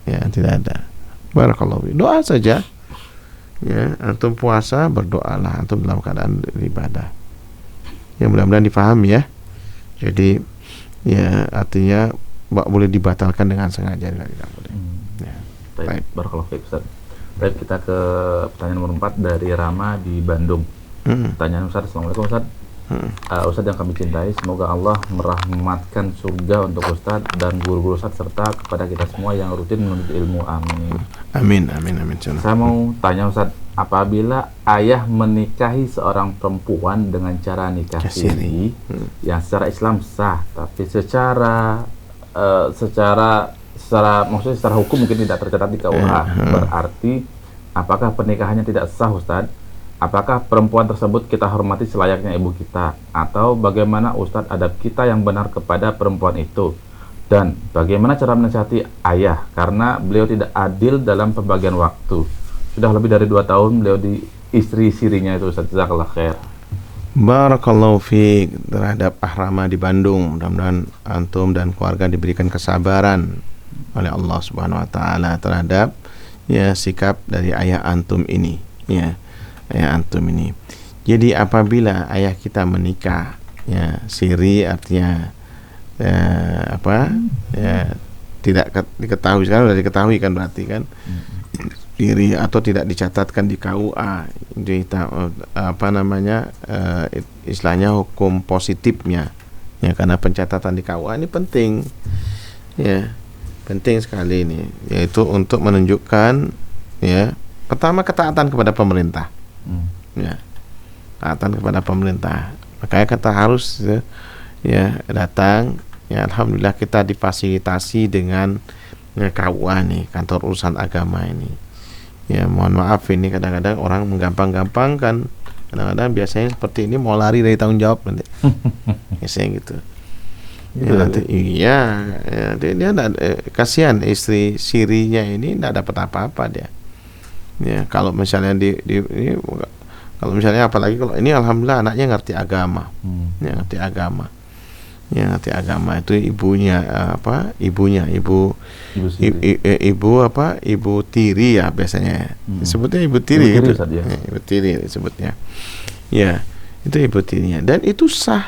Ya, tidak ada. Barakallahu. Doa saja. Ya, antum puasa berdoalah antum dalam keadaan ibadah. Ya mudah-mudahan difahami ya. Jadi ya artinya boleh dibatalkan dengan sengaja, tidak boleh. Ya. Baik, barakallahu fiik Ustaz. Baik, kita ke pertanyaan nomor 4 dari Rama di Bandung. Pertanyaan Ustaz, Assalamualaikum Ustaz. Ustaz yang kami cintai, semoga Allah merahmatkan surga untuk Ustaz dan guru-guru Ustaz serta kepada kita semua yang rutin menuntut ilmu. Amin. Amin. Saya mau tanya Ustaz, apabila ayah menikahi seorang perempuan dengan cara nikah siri yang secara Islam sah, tapi secara maksudnya secara hukum mungkin tidak tercatat di KUH, berarti apakah pernikahannya tidak sah Ustaz? Apakah perempuan tersebut kita hormati selayaknya ibu kita? Atau bagaimana Ustadz adab kita yang benar kepada perempuan itu? Dan bagaimana cara menasihati ayah karena beliau tidak adil dalam pembagian waktu? Sudah lebih dari 2 tahun beliau di istri sirinya itu Ustadz. Jazakallah khair. Barakallahu fiik terhadap Ahrama di Bandung. Mudah-mudahan antum dan keluarga diberikan kesabaran oleh Allah Subhanahu wa taala terhadap ya sikap dari ayah antum ini, ya. Ayah antum ini. Jadi apabila ayah kita menikah ya siri, artinya tidak diketahui, sekarang sudah diketahui kan, berarti kan siri atau tidak dicatatkan di KUA, jadi istilahnya hukum positifnya ya, karena pencatatan di KUA ini penting ya, penting sekali ini, yaitu untuk menunjukkan ya pertama ketaatan kepada pemerintah. Ya, taatan kepada pemerintah. Makanya kita harus ya datang. Ya alhamdulillah kita difasilitasi dengan KUA nih, kantor urusan agama ini. Ya mohon maaf ini kadang-kadang orang menggampang-gampangkan. Kadang-kadang biasanya seperti ini mau lari dari tanggung jawab nanti. Biasanya gitu. Ya, nanti iya ya, dia kasihan istri sirinya ini tidak dapat apa-apa dia. Ya, kalau misalnya kalau misalnya apalagi kalau ini alhamdulillah anaknya ngerti agama. Ya, ngerti agama. Ya, ngerti agama itu ibunya ibu tiri ya biasanya. Disebutnya ibu tiri gitu. Ya, ibu tiri disebutnya. Ya, itu ibu tirinya dan itu sah.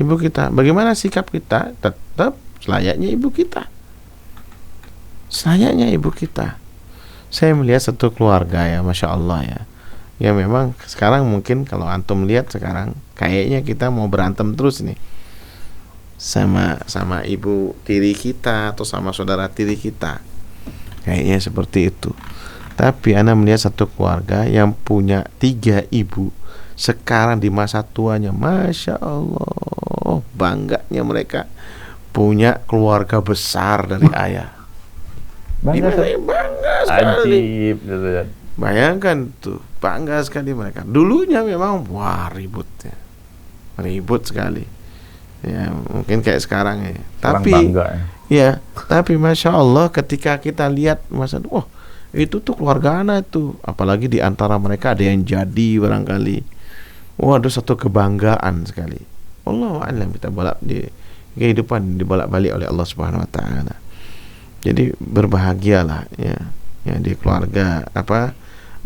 Ibu kita. Bagaimana sikap kita? Tetap selayaknya ibu kita. Selayaknya ibu kita. Saya melihat satu keluarga ya, Masya Allah ya, Ya memang sekarang mungkin kalau antum lihat sekarang kayaknya kita mau berantem terus nih sama ibu tiri kita atau sama saudara tiri kita. Kayaknya seperti itu. Tapi ana melihat satu keluarga yang punya 3 ibu sekarang di masa tuanya, Masya Allah, bangganya mereka punya keluarga besar dari ayah. Bangga sekali. Ajib gitu ya. Bayangkan tuh, bangga sekali mereka. Dulunya memang wah ribut sekali. Ya mungkin kayak sekarang ya. Tapi bangga, ya, tapi Masya Allah ketika kita lihat masa, wah itu tuh keluarga anak itu, apalagi di antara mereka ada yang jadi barangkali, wah ada satu kebanggaan sekali. Wallahu a'lam, kita bolak di kehidupan dibolak-balik oleh Allah Subhanahu Wa Taala. Jadi berbahagialah ya di keluarga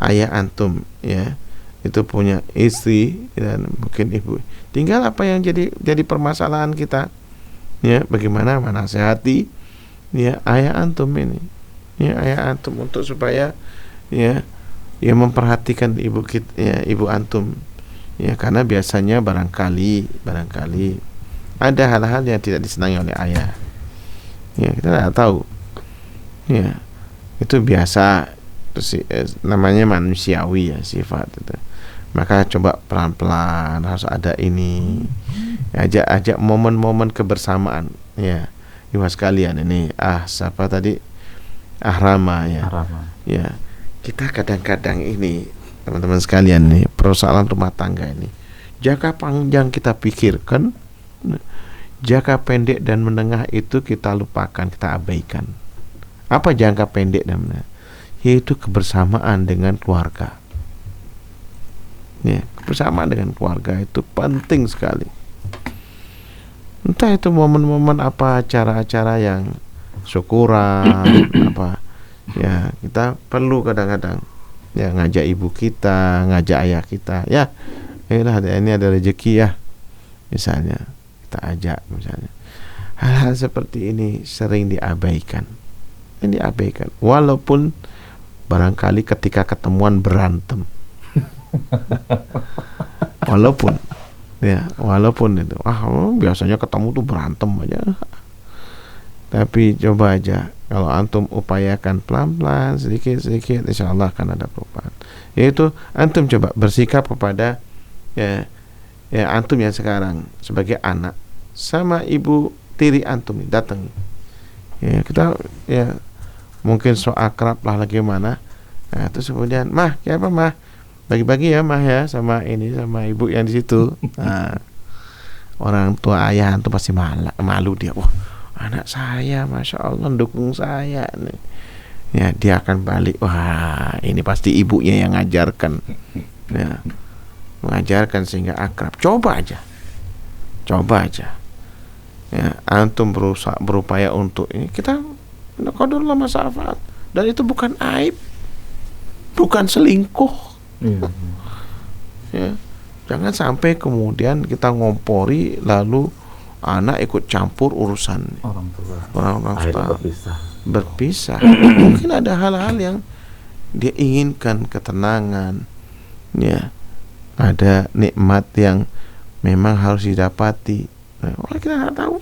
ayah antum ya itu punya istri dan mungkin ibu. Tinggal apa yang jadi permasalahan kita ya, bagaimana menasihati ya ayah antum ini, ya ayah antum untuk supaya ya memperhatikan ibu kita ya, ibu antum ya, karena biasanya barangkali ada hal-hal yang tidak disenangi oleh ayah ya, kita tidak tahu ya, itu biasa, itu namanya manusiawi ya, sifat itu. Maka coba pelan-pelan, harus ada ini, ajak momen-momen kebersamaan ya, ibu sekalian ini siapa tadi, Rama ya. Ya, kita kadang-kadang ini teman-teman sekalian nih, persoalan rumah tangga ini jangka panjang kita pikirkan, jangka pendek dan menengah itu kita lupakan, kita abaikan. Apa jangka pendek dan menengah? Yaitu kebersamaan dengan keluarga. Ya, kebersamaan dengan keluarga itu penting sekali. Entah itu momen-momen apa, acara-acara yang syukuran apa. Ya, kita perlu kadang-kadang ya ngajak ibu kita, ngajak ayah kita. Ya, ini ada rezeki ya. Misalnya, kita ajak misalnya. Hal-hal seperti ini sering diabaikan. Ini diabaikan. Walaupun barangkali ketika ketemuan berantem. walaupun itu biasanya ketemu tuh berantem aja. Tapi coba aja kalau antum upayakan pelan-pelan, sedikit-sedikit, insya Allah akan ada perubahan. Yaitu antum coba bersikap kepada ya antum yang sekarang sebagai anak sama ibu tiri antum datang. Ya kita ya mungkin so akrab lah lagi mana. Nah, terus kemudian, mah, ya apa mah? Bagi-bagi ya mah ya sama ibu yang di situ. Nah, orang tua ayah itu pasti malu dia. Wah, anak saya, Masya Allah, mendukung saya nih. Ya, dia akan balik. Wah, ini pasti ibunya yang ngajarkan. Ya, mengajarkan sehingga akrab. Coba aja. Ya, antum berupaya untuk ini. Kita qadarullah masa'afat. Dan itu bukan aib, bukan selingkuh. Ya, jangan sampai kemudian kita ngompori lalu anak ikut campur urusan orang tua berpisah. Mungkin ada hal-hal yang dia inginkan, ketenangan ya, ada nikmat yang memang harus didapati. Orang kita nggak tahu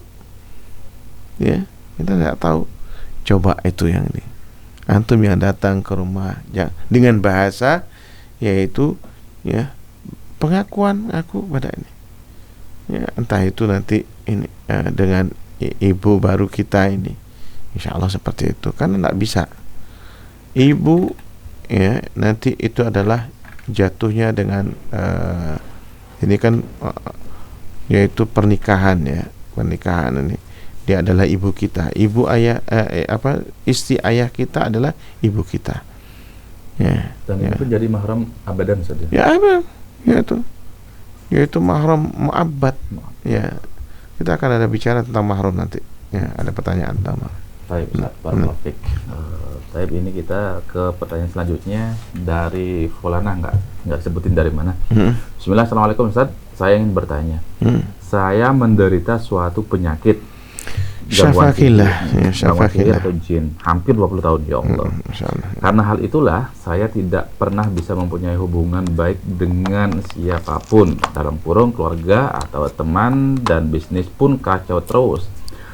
ya, kita nggak tahu. Coba itu yang ini, antum yang datang ke rumah ya, dengan bahasa yaitu ya pengakuan aku pada ini ya, entah itu nanti ini dengan ibu baru kita ini, insya Allah seperti itu. Karena tidak bisa ibu ya nanti itu adalah jatuhnya dengan ini kan yaitu pernikahan ya, pernikahan ini dia adalah ibu kita, ibu ayah istri ayah kita adalah ibu kita. Ya, dan itu jadi mahram abadan saja. Ya, yaitu mahram mu'abbad. Ya, kita akan ada bicara tentang mahram nanti. Ya, ada pertanyaan pertama. Baik, Ustaz, Baik. Baik, ini kita ke pertanyaan selanjutnya dari Fulana, nggak sebutin dari mana. Bismillah, Assalamualaikum Ustaz. Saya ingin bertanya. Saya menderita suatu penyakit gangguan Syafakillah, sihir, ya, gangguan sihir syafakillah. atau jin hampir 20 tahun ya Allah. Masya Allah. Karena hal itulah saya tidak pernah bisa mempunyai hubungan baik dengan siapapun, dalam kurung keluarga atau teman, dan bisnis pun kacau terus.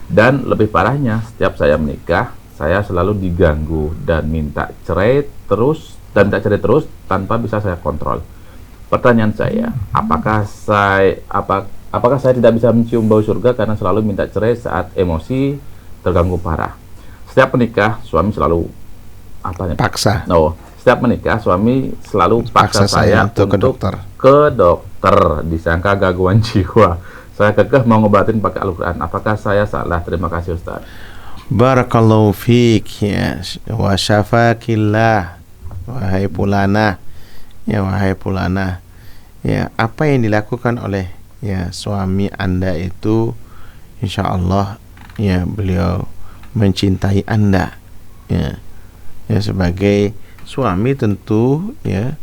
Dan lebih parahnya, setiap saya menikah, saya selalu diganggu dan minta cerai terus tanpa bisa saya kontrol. Pertanyaan saya, apakah saya tidak bisa mencium bau surga karena selalu minta cerai saat emosi terganggu parah? Setiap menikah, suami selalu Paksa. setiap menikah suami selalu paksa saya untuk ke untuk dokter. ke dokter, disangka gangguan jiwa. Saya kekeh mau ngobatin pakai Al-Quran. Apakah saya salah? Terima kasih Ustaz. Barakallahu fiik ya, wa syafakillah, wahai Pulana. Ya, wahai Pulana. Ya, apa yang dilakukan oleh ya suami Anda itu insya Allah ya beliau mencintai Anda. Ya, ya sebagai suami tentu ya,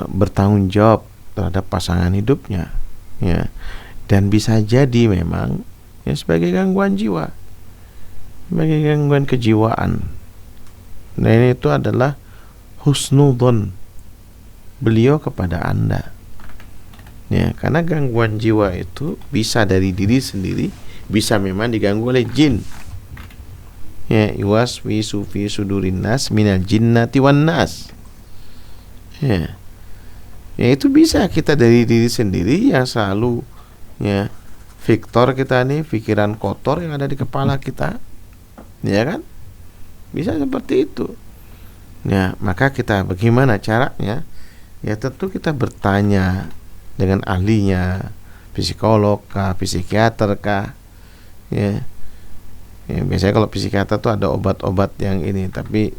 bertanggung jawab terhadap pasangan hidupnya. Ya, dan bisa jadi memang ya sebagai gangguan jiwa, sebagai gangguan kejiwaan. Nah, ini itu adalah husnudzon beliau kepada Anda. Ya, karena gangguan jiwa itu bisa dari diri sendiri, bisa memang diganggu oleh jin. Ya, yuwaswisu fi sudurin nas minal jinnati wan nas. Ya. Ya, itu bisa kita dari diri sendiri yang selalu ya Victor kita nih, pikiran kotor yang ada di kepala kita. Ya kan? Bisa seperti itu. Ya, maka kita bagaimana caranya? Ya tentu kita bertanya dengan ahlinya, psikolog kah, psikiater kah. Ya. Ya, biasanya kalau psikiater tuh ada obat-obat yang ini, tapi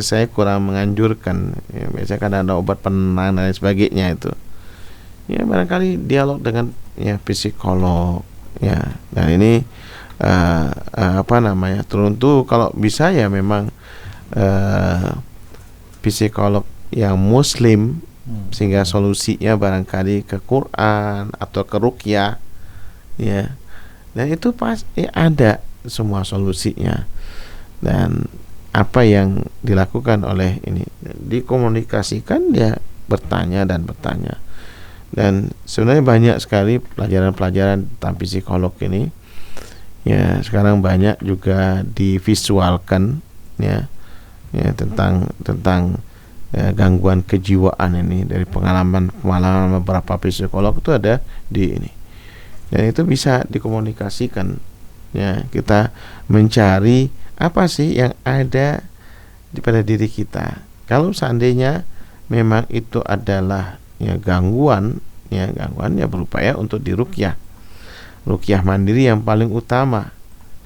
saya kurang menganjurkan. Ya, biasanya kan ada obat penenang dan sebagainya itu. Ya, barangkali dialog dengan ya psikolog. Ya, dan ini teruntuk kalau bisa ya memang psikolog yang muslim, sehingga solusinya barangkali ke Quran atau ke ruqyah ya, dan itu pasti ada semua solusinya. Dan apa yang dilakukan oleh ini dikomunikasikan, dia bertanya, dan sebenarnya banyak sekali pelajaran-pelajaran tentang psikolog ini ya, sekarang banyak juga divisualkan ya tentang gangguan kejiwaan ini dari pengalaman beberapa psikolog itu ada di ini, dan itu bisa dikomunikasikan ya. Kita mencari apa sih yang ada pada diri kita. Kalau seandainya memang itu adalah ya gangguan ya berupaya untuk diruqyah, ruqyah mandiri yang paling utama.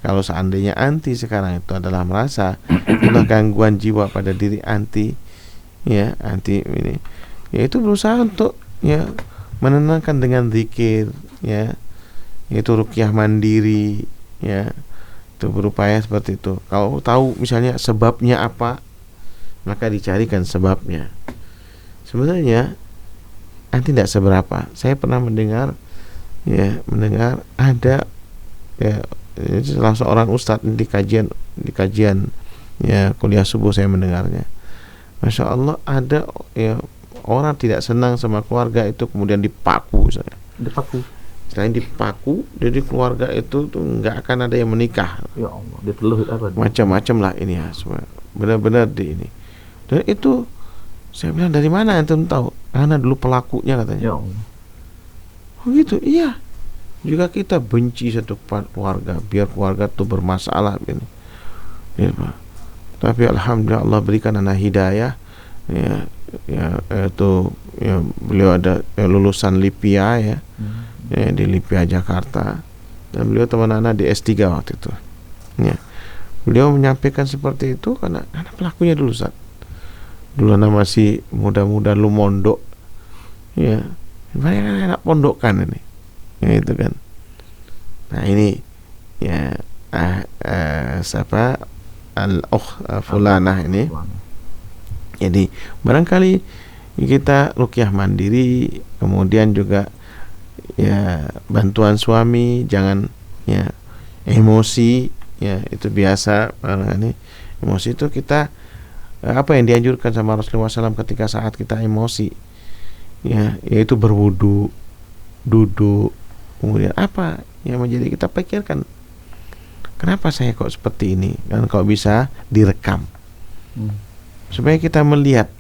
Kalau seandainya anti sekarang itu adalah merasa itulah gangguan jiwa pada diri anti ini, yaitu berusaha untuk ya menenangkan dengan zikir ya, yaitu ruqyah mandiri ya, itu berupaya seperti itu. Kalau tahu misalnya sebabnya apa, maka dicarikan sebabnya. Sebenarnya anti tidak seberapa. Saya pernah mendengar ada ya salah seorang ustadz di kajian ya kuliah subuh, saya mendengarnya. Masya Allah, ada ya orang tidak senang sama keluarga itu, kemudian dipaku. Selain dipaku, jadi keluarga itu tuh nggak akan ada yang menikah. Ya Allah, diteluh apa? Macam-macam lah ini ya, semua benar-benar di ini. Dan itu saya bilang, dari mana antum tahu? Karena dulu pelakunya katanya. Ya Allah. Oh gitu, iya. Juga kita benci satu keluarga, biar keluarga tuh bermasalah ini. Ya, Pak. Tapi alhamdulillah Allah berikan anak hidayah ya itu ya, beliau ada lulusan LIPIA ya, di LIPIA Jakarta, dan beliau teman anak di S3 waktu itu ya. Beliau menyampaikan seperti itu karena anak pelakunya dulu dulu anak masih muda-muda, lu mondok ya, banyak anak pondokan ini ya, itu kan. Nah ini ya siapa fulanah ini. Jadi barangkali kita ruqyah mandiri, kemudian juga ya bantuan suami, jangan ya emosi, ya itu biasa. Ini emosi itu kita apa yang dianjurkan sama Rasulullah SAW ketika saat kita emosi, ya yaitu berwudu, duduk, kemudian apa yang menjadi kita pikirkan, kenapa saya kok seperti ini, kan kalau bisa direkam supaya kita melihat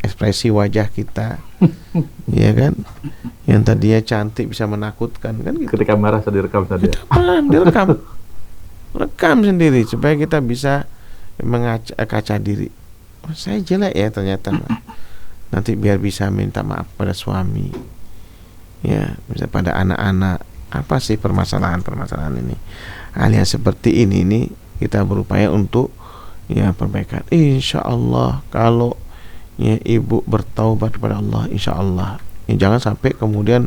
ekspresi wajah kita, ya kan, yang tadinya cantik bisa menakutkan kan gitu. Ketika marah saya direkam saja. Direkam, rekam sendiri supaya kita bisa kaca diri. Oh, saya jelek ya ternyata. Nanti biar bisa minta maaf pada suami, ya, bisa pada anak-anak. Apa sih permasalahan ini? Hal yang seperti ini kita berupaya untuk ya perbaikan. Insya Allah kalau ya ibu bertaubat kepada Allah, insya Allah ya, jangan sampai kemudian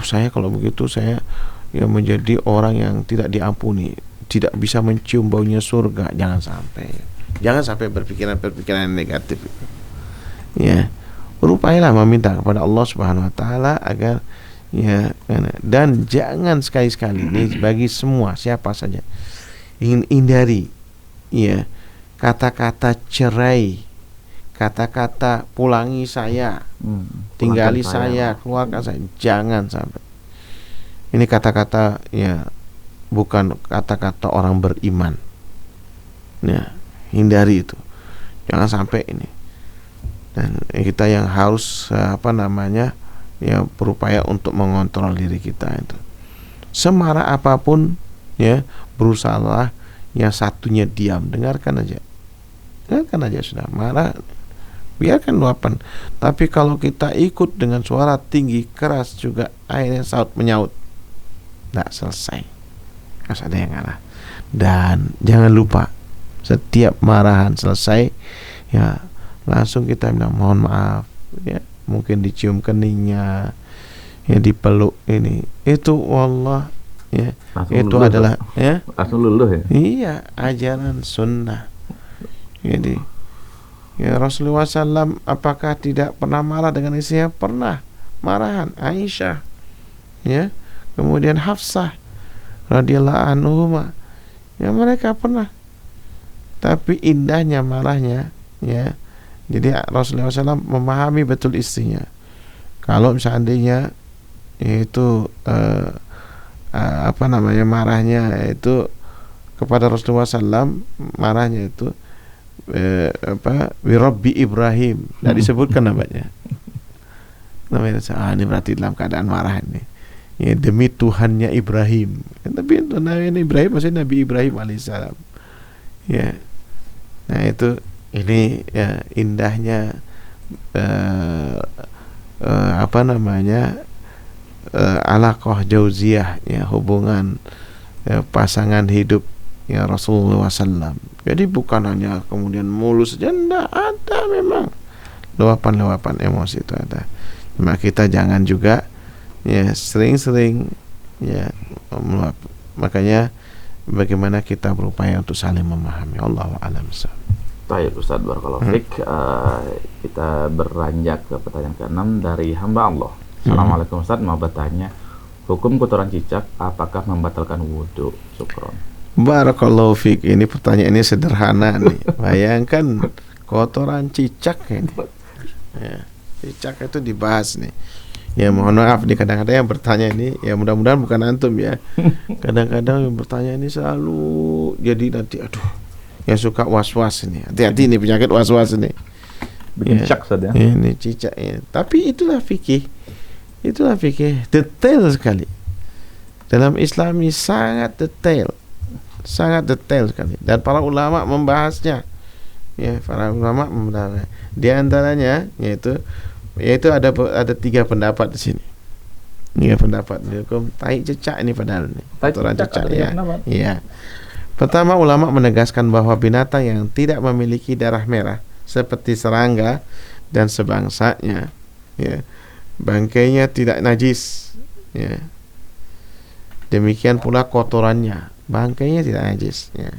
saya kalau begitu saya ya menjadi orang yang tidak diampuni, tidak bisa mencium baunya surga. Jangan sampai berpikiran negatif. Ya, berupayalah meminta kepada Allah Subhanahu wa taala agar ya, dan jangan sekali-sekali ini bagi semua siapa saja ingin hindari ya kata-kata cerai, kata-kata pulangi saya, tinggali saya, keluarkan saya, jangan sampai. Ini kata-kata ya bukan kata-kata orang beriman. Ya, hindari itu. Jangan sampai ini. Dan kita yang harus ya berupaya untuk mengontrol diri kita itu. Semarah apapun ya, berusahalah yang satunya diam, dengarkan aja sudah. Marah biarkan luapan, tapi kalau kita ikut dengan suara tinggi keras juga akhirnya saut menyaut, tidak selesai, harus ada yang ngalah. Dan jangan lupa setiap marahan selesai ya langsung kita bilang mohon maaf ya, mungkin dicium keningnya ya, dipeluk ini itu, wallah ya, langsung itu luluh, adalah ya langsung luluh ya. Iya, ajaran sunnah. Jadi ya Rasulullah SAW apakah tidak pernah marah dengan istrinya? Pernah marahan. Aisyah ya, kemudian Hafsah radhiyallahu anhuma, ya mereka pernah. Tapi indahnya marahnya ya, jadi Rasulullah SAW memahami betul istrinya. Kalau seandainya itu marahnya itu kepada Rasulullah SAW, marahnya itu wirabbi Ibrahim, tidak disebutkan namanya. Ini berarti dalam keadaan marah ini ya, demi Tuhannya Ibrahim. Tapi namanya Ibrahim maksudnya Nabi Ibrahim alaihissalam ya. Nah itu ini ya indahnya alaqah jauziyah ya, hubungan ya, pasangan hidup ya Rasulullah SAW. Jadi bukan hanya kemudian mulus saja, tidak ada, memang luapan-luapan emosi itu ada. Cuma kita jangan juga ya sering-sering ya meluap. Makanya bagaimana kita berupaya untuk saling memahami. Allahu a'lam. Baik Ustaz, barakallahu fiik. Kita beranjak ke pertanyaan ke-6 dari hamba Allah. Assalamualaikum Ustaz, mau bertanya, hukum kotoran cicak apakah membatalkan wudhu? Syukron. Barakallahu fiik. Ini pertanyaannya sederhana nih. Bayangkan kotoran cicak ini. Ya, cicak itu dibahas nih. Ya mohon maaf nih, kadang-kadang yang bertanya ini ya mudah-mudahan bukan antum ya. Kadang-kadang yang bertanya ini selalu jadi nanti yang suka was-was ini. Hati-hati ini penyakit was-was ini. Bikin syak saja. Ini cicak ini. Tapi itulah fikih. Itulah fikih, detail sekali. Dalam Islam ini sangat detail sekali. Dan para ulama membahasnya. Ya, para ulama membahasnya. Di antaranya yaitu ada 3 pendapat di sini. 3 pendapat hukum tai cicak ini, padahal ini. Kotoran cicak ya. Iya. Pertama, ulama menegaskan bahwa binatang yang tidak memiliki darah merah seperti serangga dan sebangsanya ya, bangkainya tidak najis ya. Demikian pula kotorannya, bangkainya tidak najis ya.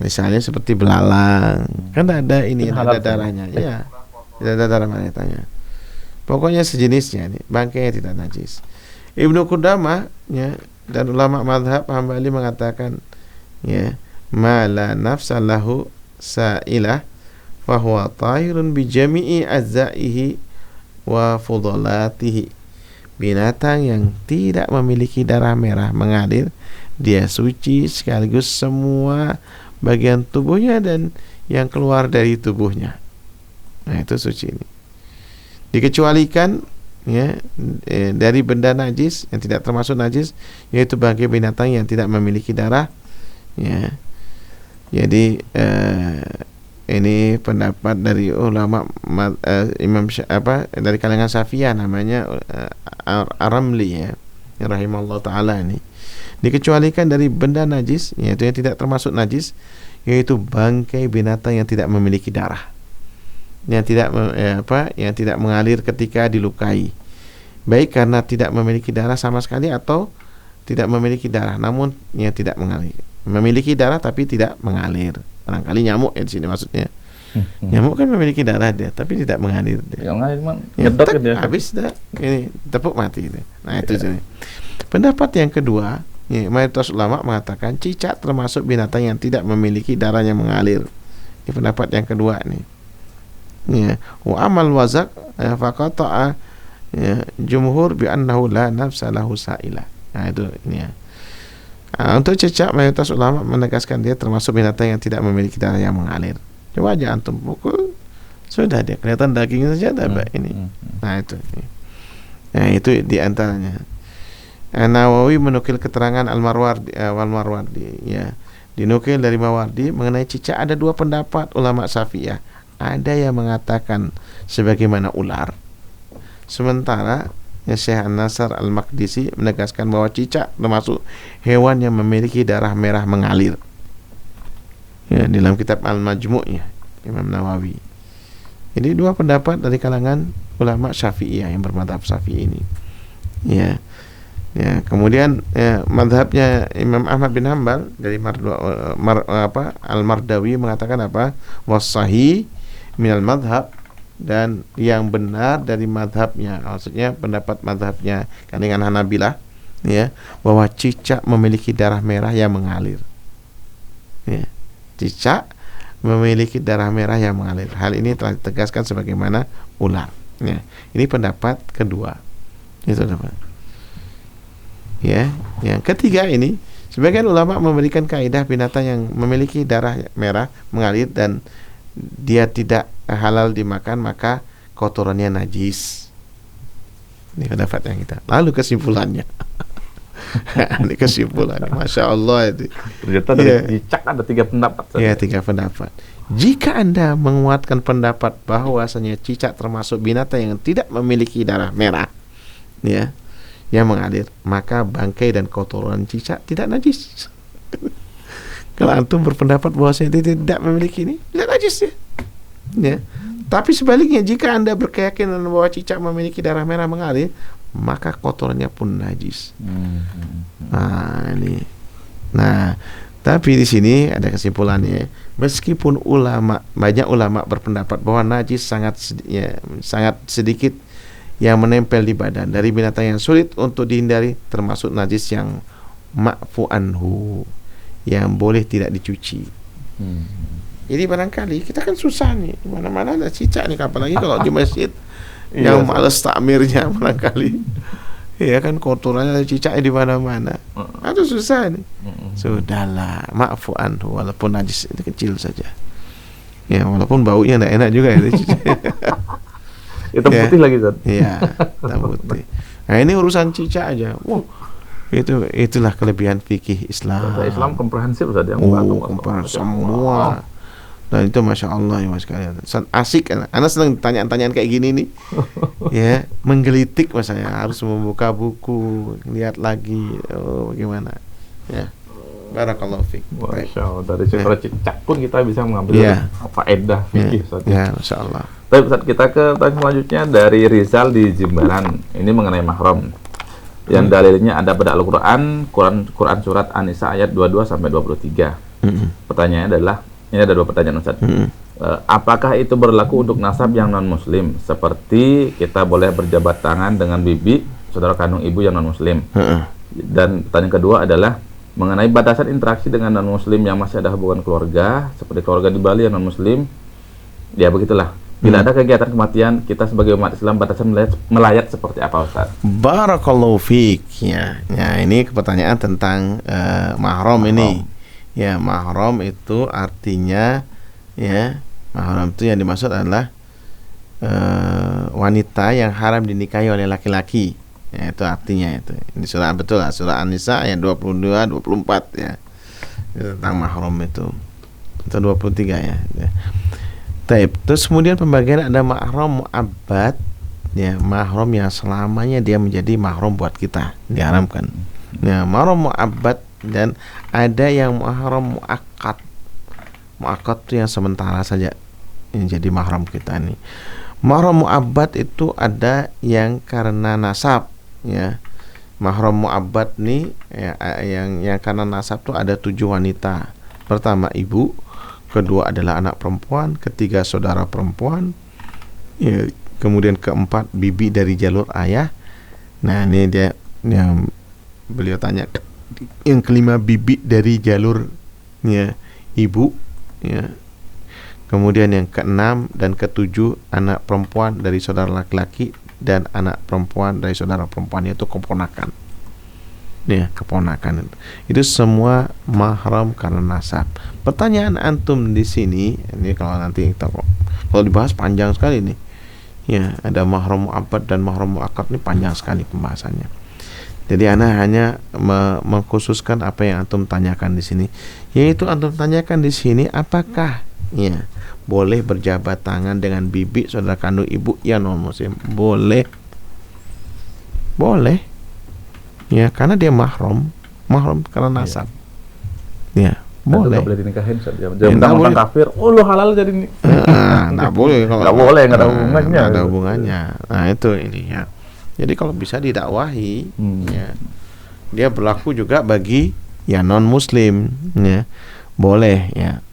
Misalnya seperti belalang, kan ada ini, ada darahnya ya. Tidak ada darah mayatnya. Pokoknya sejenisnya nih, bangkainya tidak najis. Ibnu Qudamah ya, dan ulama mazhab Hambali mengatakan, ya, ma la nafsa lahu sa'ilah fa huwa tahirun bi jami'i azzaihi wa fudalatihi. Binatang yang tidak memiliki darah merah mengalir, dia suci sekaligus semua bagian tubuhnya dan yang keluar dari tubuhnya. Nah, itu suci ini. Dikecualikan, ya, dari benda najis yang tidak termasuk najis, yaitu bagi binatang yang tidak memiliki darah, ya. Jadi ini pendapat dari ulama dari kalangan Syafi'iyah, namanya Ar-Ramli, ya, rahimahullah taala. Ini dikecualikan dari benda najis, yaitu yang tidak termasuk najis, yaitu bangkai binatang yang tidak memiliki darah, yang tidak mengalir ketika dilukai, baik karena tidak memiliki darah sama sekali atau tidak memiliki darah namun yang tidak mengalir. Memiliki darah tapi tidak mengalir. Barangkali nyamuk ya di sini maksudnya. Nyamuk kan memiliki darah dia tapi tidak mengalir dia. Yang mengalir mah nyedot dia. Habis dah ini tepuk mati dia. Nah, itu jadi. Pendapat yang kedua, ya, mayoritas ulama mengatakan cicak termasuk binatang yang tidak memiliki darah yang mengalir. Ini pendapat yang kedua nih. Ya, wa amal wazak faqata'a, ya, jumhur bi annahu la nafsa lahu sa'ilah. Nah, itu ini ya. Untuk cicak mayoritas ulama menegaskan dia termasuk binatang yang tidak memiliki darah yang mengalir. Coba aja antum pukul, sudah dia kelihatan dagingnya saja ada ini. Nah, itu. Nah, itu di antaranya. Nawawi menukil keterangan Al-Marwardi, ya. Dinukil dari Mawardi mengenai cicak ada dua pendapat ulama Syafi'iyah. Ada yang mengatakan sebagaimana ular. Sementara ya, Syekh An-Nasr Al-Maqdisi menegaskan bahwa cicak termasuk hewan yang memiliki darah merah mengalir. Ya, dalam kitab Al-Majmu'-nya Imam Nawawi. Jadi dua pendapat dari kalangan ulama Syafi'iyah yang bermadzhab Syafi'i ini. Ya. Ya, kemudian mazhabnya Imam Ahmad bin Hanbal dari Al-Mardawi mengatakan apa? Wasahi minal madhab, dan yang benar dari madhabnya, maksudnya pendapat madhabnya kalangan Hanabilah, ya, bahwa cicak memiliki darah merah yang mengalir. Ya, cicak memiliki darah merah yang mengalir. Hal ini telah ditegaskan sebagaimana ular. Ya, ini pendapat kedua. Itu dapat. Ya, yang ketiga ini, sebagian ulama memberikan kaidah binatang yang memiliki darah merah mengalir dan dia tidak halal dimakan maka kotorannya najis. Ini pendapat yang kita. Lalu kesimpulannya. Ini kesimpulannya. Masya Allah itu. Ternyata dari cicak ada 3 pendapat. Ya, 3 pendapat. Jika Anda menguatkan pendapat bahwasanya cicak termasuk binatang yang tidak memiliki darah merah, ya, yang mengalir, maka bangkai dan kotoran cicak tidak najis. Kalau antum berpendapat bahwasanya dia tidak memiliki ini, tidak najis ya. Ya. Tapi sebaliknya, jika Anda berkeyakinan bahwa cicak memiliki darah merah mengalir, maka kotorannya pun najis. Nah, ini. Nah, tapi di sini ada kesimpulannya. Meskipun banyak ulama berpendapat bahwa najis sangat sedikit yang menempel di badan dari binatang yang sulit untuk dihindari, termasuk najis yang ma'fu anhu, yang boleh tidak dicuci. Jadi barangkali kita kan susah nih, mana-mana ada cicak nih, apalagi kalau di masjid yang males takmirnya barangkali. Ya kan, kotorannya ada cicak di mana-mana. Aduh, susah nih. Sudahlah, ma'fu anhu, walaupun najis itu kecil saja. Ya, walaupun baunya enggak enak juga itu cicak. Hitam putih lagi, Zat. Iya, hitam putih. Nah, ini urusan cicak aja. Wow, itulah kelebihan fikih Islam. Islam komprehensif, Zat, yang komprehensif semua. Dan itu Masya Allah ya Mas kalian. Asik kan? Anak senang tanyaan-tanyaan kayak gini nih. Ya, menggelitik Mas, saya harus membuka buku, lihat lagi. Oh, bagaimana? Ya. Barakallahu fiik. Masya Allah, dari cerita cicak pun kita bisa mengambil faedah fikih. Ya, Masya Allah. Baik, Ustaz, kita ke tanya selanjutnya dari Rizal di Jimbaran. Ini mengenai mahram. Yang dalilnya ada pada Al-Quran, Quran surat An-Nisa ayat 22 sampai 23. Pertanyaannya adalah, ini ada 2 pertanyaan, Ustaz. Apakah itu berlaku untuk nasab yang non-muslim? Seperti kita boleh berjabat tangan dengan bibi, saudara kandung ibu yang non-muslim. Dan pertanyaan kedua adalah mengenai batasan interaksi dengan non-muslim yang masih ada hubungan keluarga, seperti keluarga di Bali yang non-muslim. Ya begitulah. Bila ada kegiatan kematian, kita sebagai umat Islam batasan melayat seperti apa, Ustaz? Barakallahu fiik. Ya, ini pertanyaan tentang mahram ini. Ya, mahram itu artinya, ya, mahram itu yang dimaksud adalah wanita yang haram dinikahi oleh laki-laki. Ya, itu artinya itu. Ini surah betul lah, surah An-Nisa ayat 22 24 ya. Itu tentang mahram itu. Itu 23 ya. Taib. Terus kemudian pembagian ada mahram mu'abbad, ya, mahram yang selamanya dia menjadi mahram buat kita, diharamkan. Ya, mahram mu'abbad, dan ada yang mahram mu'akkad. Mu'akkad itu yang sementara saja yang jadi mahram kita nih. Mahram mu'abbad itu ada yang karena nasab, ya. Mahram mu'abbad nih ya, yang karena nasab tuh ada 7 wanita. Pertama ibu, kedua adalah anak perempuan, ketiga saudara perempuan, ya, kemudian keempat bibi dari jalur ayah. Nah, ini dia yang beliau tanya. Yang kelima bibi dari jalurnya ibu, ya. Kemudian yang keenam dan ketujuh anak perempuan dari saudara laki-laki dan anak perempuan dari saudara perempuan, yaitu keponakan. Ya, keponakan itu semua mahram karena nasab. Pertanyaan antum di sini, ini kalau nanti kita kalau dibahas panjang sekali nih. Ya, ada mahram mu'abbad dan mahram mu'akkad, ini panjang sekali pembahasannya. Jadi ana hanya mengkhususkan apa yang antum tanyakan di sini, yaitu antum tanyakan di sini apakah, ya, boleh berjabat tangan dengan bibi saudara kandung ibu yang non muslim? Boleh. Ya, karena dia mahram karena nasab. Ya, boleh. Nggak boleh dinikahin, jangan kafir. Oh, lo halal jadi ini. Nggak boleh kalau nggak boleh, nggak ada hubungannya. Nggak ada hubungannya. Nah, itu ininya. Jadi kalau bisa didakwahi, ya, dia berlaku juga bagi yang non muslim, ya, boleh, ya.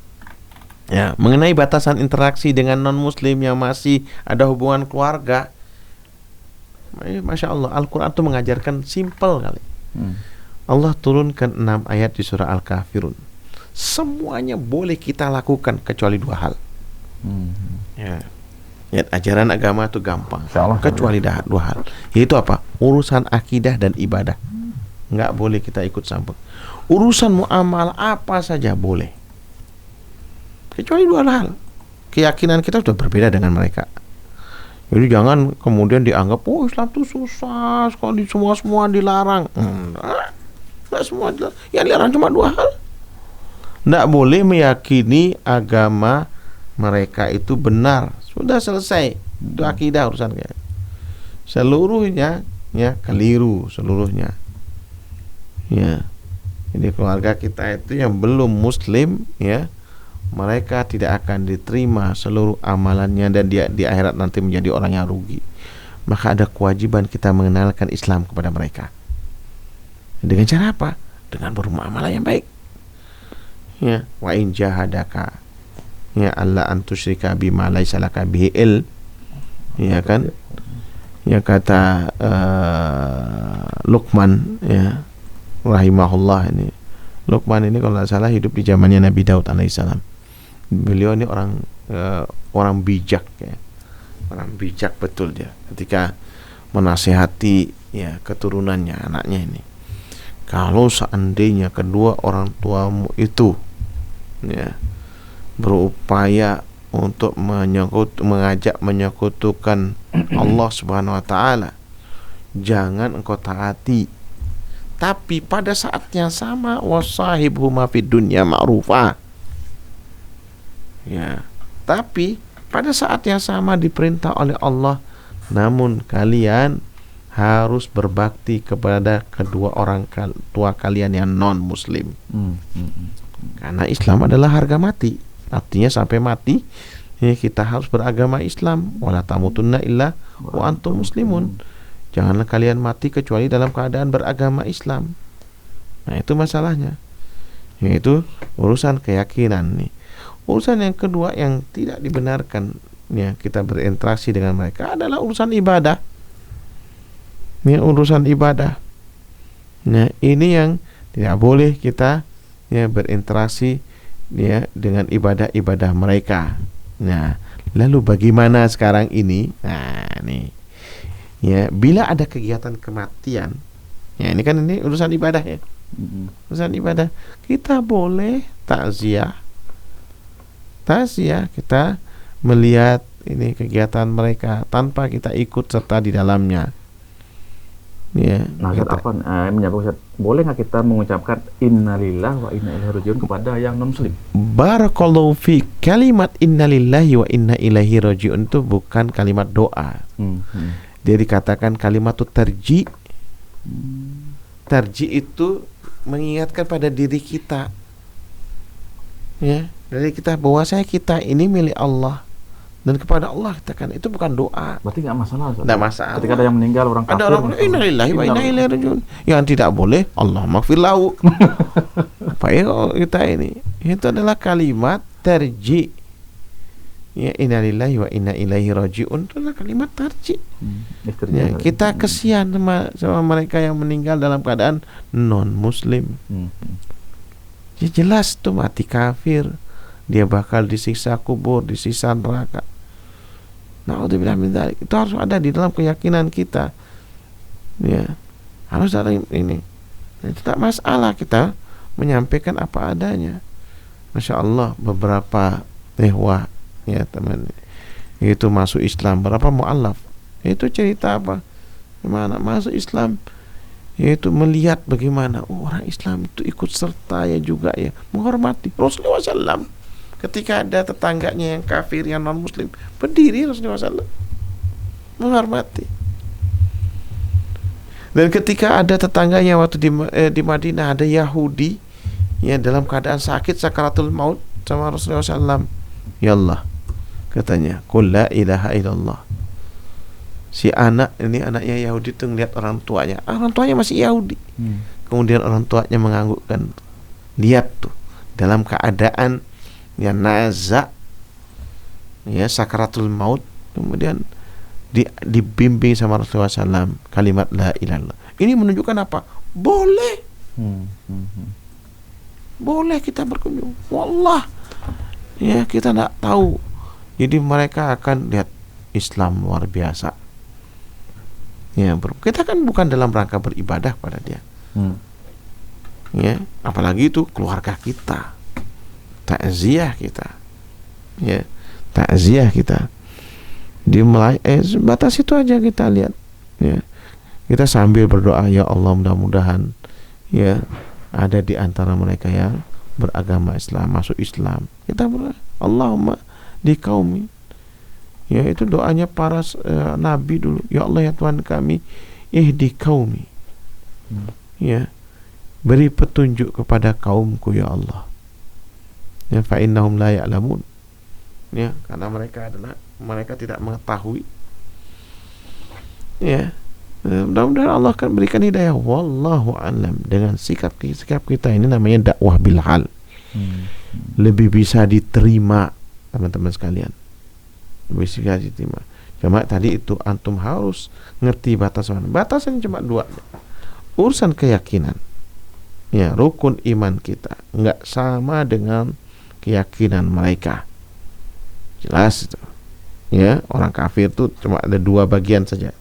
Ya, mengenai batasan interaksi dengan non muslim yang masih ada hubungan keluarga, Masya Allah, Al-Quran itu mengajarkan simpel kali. Allah turunkan 6 ayat di surah Al-Kafirun. Semuanya boleh kita lakukan kecuali 2 hal. Ya, ajaran agama itu gampang, kecuali 2 hal. Yaitu apa? Urusan akidah dan ibadah, nggak boleh kita ikut campur. Urusan muamalah apa saja boleh, kecuali 2 hal. Keyakinan kita sudah berbeda dengan mereka. Jadi jangan kemudian dianggap, oh Islam itu susah sekali, semua dilarang. Nggak semua dilarang. Yang dilarang cuma 2 hal. Nggak boleh meyakini agama mereka itu benar. Sudah selesai. Itu akidah urusan kayak. Seluruhnya, ya, keliru seluruhnya. Ya. Jadi keluarga kita itu yang belum muslim, ya, mereka tidak akan diterima seluruh amalannya, dan dia di akhirat nanti menjadi orang yang rugi. Maka ada kewajiban kita mengenalkan Islam kepada mereka. Dengan cara apa? Dengan bermuamalah yang baik. Ya, wa in jahadaka, ya, alla an tusyrika bima laisa laka bihi ilm, ya kan? Ya, kata Luqman, ya, rahimahullah ini. Luqman ini kalau tidak salah hidup di zamannya Nabi Daud alaihissalam. Beliau ini orang bijak, ya. Orang bijak betul dia ketika menasihati, ya, keturunannya, anaknya ini. Kalau seandainya kedua orang tuamu itu, ya, berupaya untuk mengajak menyekutukan Allah Subhanahu wa taala, jangan engkau taati. Tapi pada saat yang sama, wasahibhuma fid dunya ma'rufa. Ya, tapi pada saat yang sama diperintah oleh Allah, namun kalian harus berbakti kepada kedua orang tua kalian yang non muslim. Karena Islam adalah harga mati. Artinya sampai mati, ya, kita harus beragama Islam. Wala tamutunna illa wa antum muslimun. Janganlah kalian mati kecuali dalam keadaan beragama Islam. Nah, itu masalahnya. Yaitu urusan keyakinan nih. Urusan yang kedua yang tidak dibenarkan, ya, kita berinteraksi dengan mereka adalah urusan ibadah. Ini urusan ibadah. Nah, ini yang tidak boleh kita ya berinteraksi ya dengan ibadah-ibadah mereka. Nah, lalu bagaimana sekarang ini? Nah, nih. Ya, bila ada kegiatan kematian, ya ini kan ini urusan ibadah ya. Urusan ibadah, kita boleh takziah. Takziah kita melihat ini kegiatan mereka tanpa kita ikut serta di dalamnya. Ya, Nah, Ustaz, Ustaz, boleh nggak kita mengucapkan innalillahi wa inna ilaihi rajiun kepada yang non muslim? Barakallahu fi, kalimat innalillahi wa inna ilaihi rajiun itu bukan kalimat doa. Dia dikatakan kalimat tarji. Tarji itu mengingatkan pada diri kita. Ya, dari kita bahwasanya kita ini milik Allah. Dan kepada Allah kita kan, itu bukan doa. Berarti nggak masalah, Ustaz? Nggak masalah. Ketika ada yang meninggal, orang kafir, ada orang innalillahi wa inna ilaihi rajiun. Yang tidak boleh Allah maghfir lahu. Apa ya kita ini? Itu adalah kalimat tarji. Ya, innalillahi wa inna ilaihi rajiun itu adalah kalimat tarji. Ya, kita kesian sama mereka yang meninggal dalam keadaan non muslim. Ya, jelas tuh mati kafir. Dia bakal disiksa kubur, disiksa neraka. Naudzubillah min dzalik. Itu harus ada di dalam keyakinan kita. Ya, harus ada ini. Itu tak masalah kita menyampaikan apa adanya. Masya Allah, beberapa ikhwah ya teman itu masuk Islam, berapa mu'allaf. Itu cerita apa? Gimana masuk Islam? Yaitu melihat bagaimana orang Islam itu ikut serta ya juga ya menghormati Rasulullah SAW. Ketika ada tetangganya yang kafir, yang non muslim, berdiri Rasulullah SAW menghormati. Dan ketika ada tetangganya waktu di Madinah ada Yahudi yang dalam keadaan sakit sakaratul maut sama Rasulullah SAW, ya Allah, katanya, qul la ilaha illallah. Si anak ini, anaknya Yahudi itu ngeliat orang tuanya masih Yahudi. Kemudian orang tuanya menganggukkan. Lihat tuh, dalam keadaan ya naza ya sakaratul maut, kemudian dibimbing sama Rasulullah SAW kalimat la ilaha illallah. Ini menunjukkan apa? Boleh boleh kita berkunjung. Wallah ya, kita tidak tahu. Jadi mereka akan lihat Islam luar biasa ya, kita kan bukan dalam rangka beribadah pada dia. Ya, apalagi itu keluarga kita, takziah kita, ya, takziah kita di batas itu aja kita lihat, ya, kita sambil berdoa, ya Allah mudah-mudahan ya ada di antara mereka yang beragama Islam, masuk Islam. Kita berdoa, Allahumma di kaumi, ya itu doanya para nabi dulu. Ya Allah ya Tuhan kami, ihdi kaumi, ya beri petunjuk kepada kaumku ya Allah. Ya, fa innahum la ya'lamun. Ya, karena mereka tidak mengetahui. Ya. Mudah-mudahan Allah akan berikan hidayah. Wallahu a'lam. Dengan sikap kita ini namanya dakwah bil hal. Lebih bisa diterima teman-teman sekalian. Lebih bisa diterima. Cuma tadi itu antum harus ngerti batasan. Batasan cuma dua. Urusan keyakinan. Ya, rukun iman kita enggak sama dengan keyakinan mereka. Jelas itu. Ya, orang kafir itu cuma ada dua bagian saja.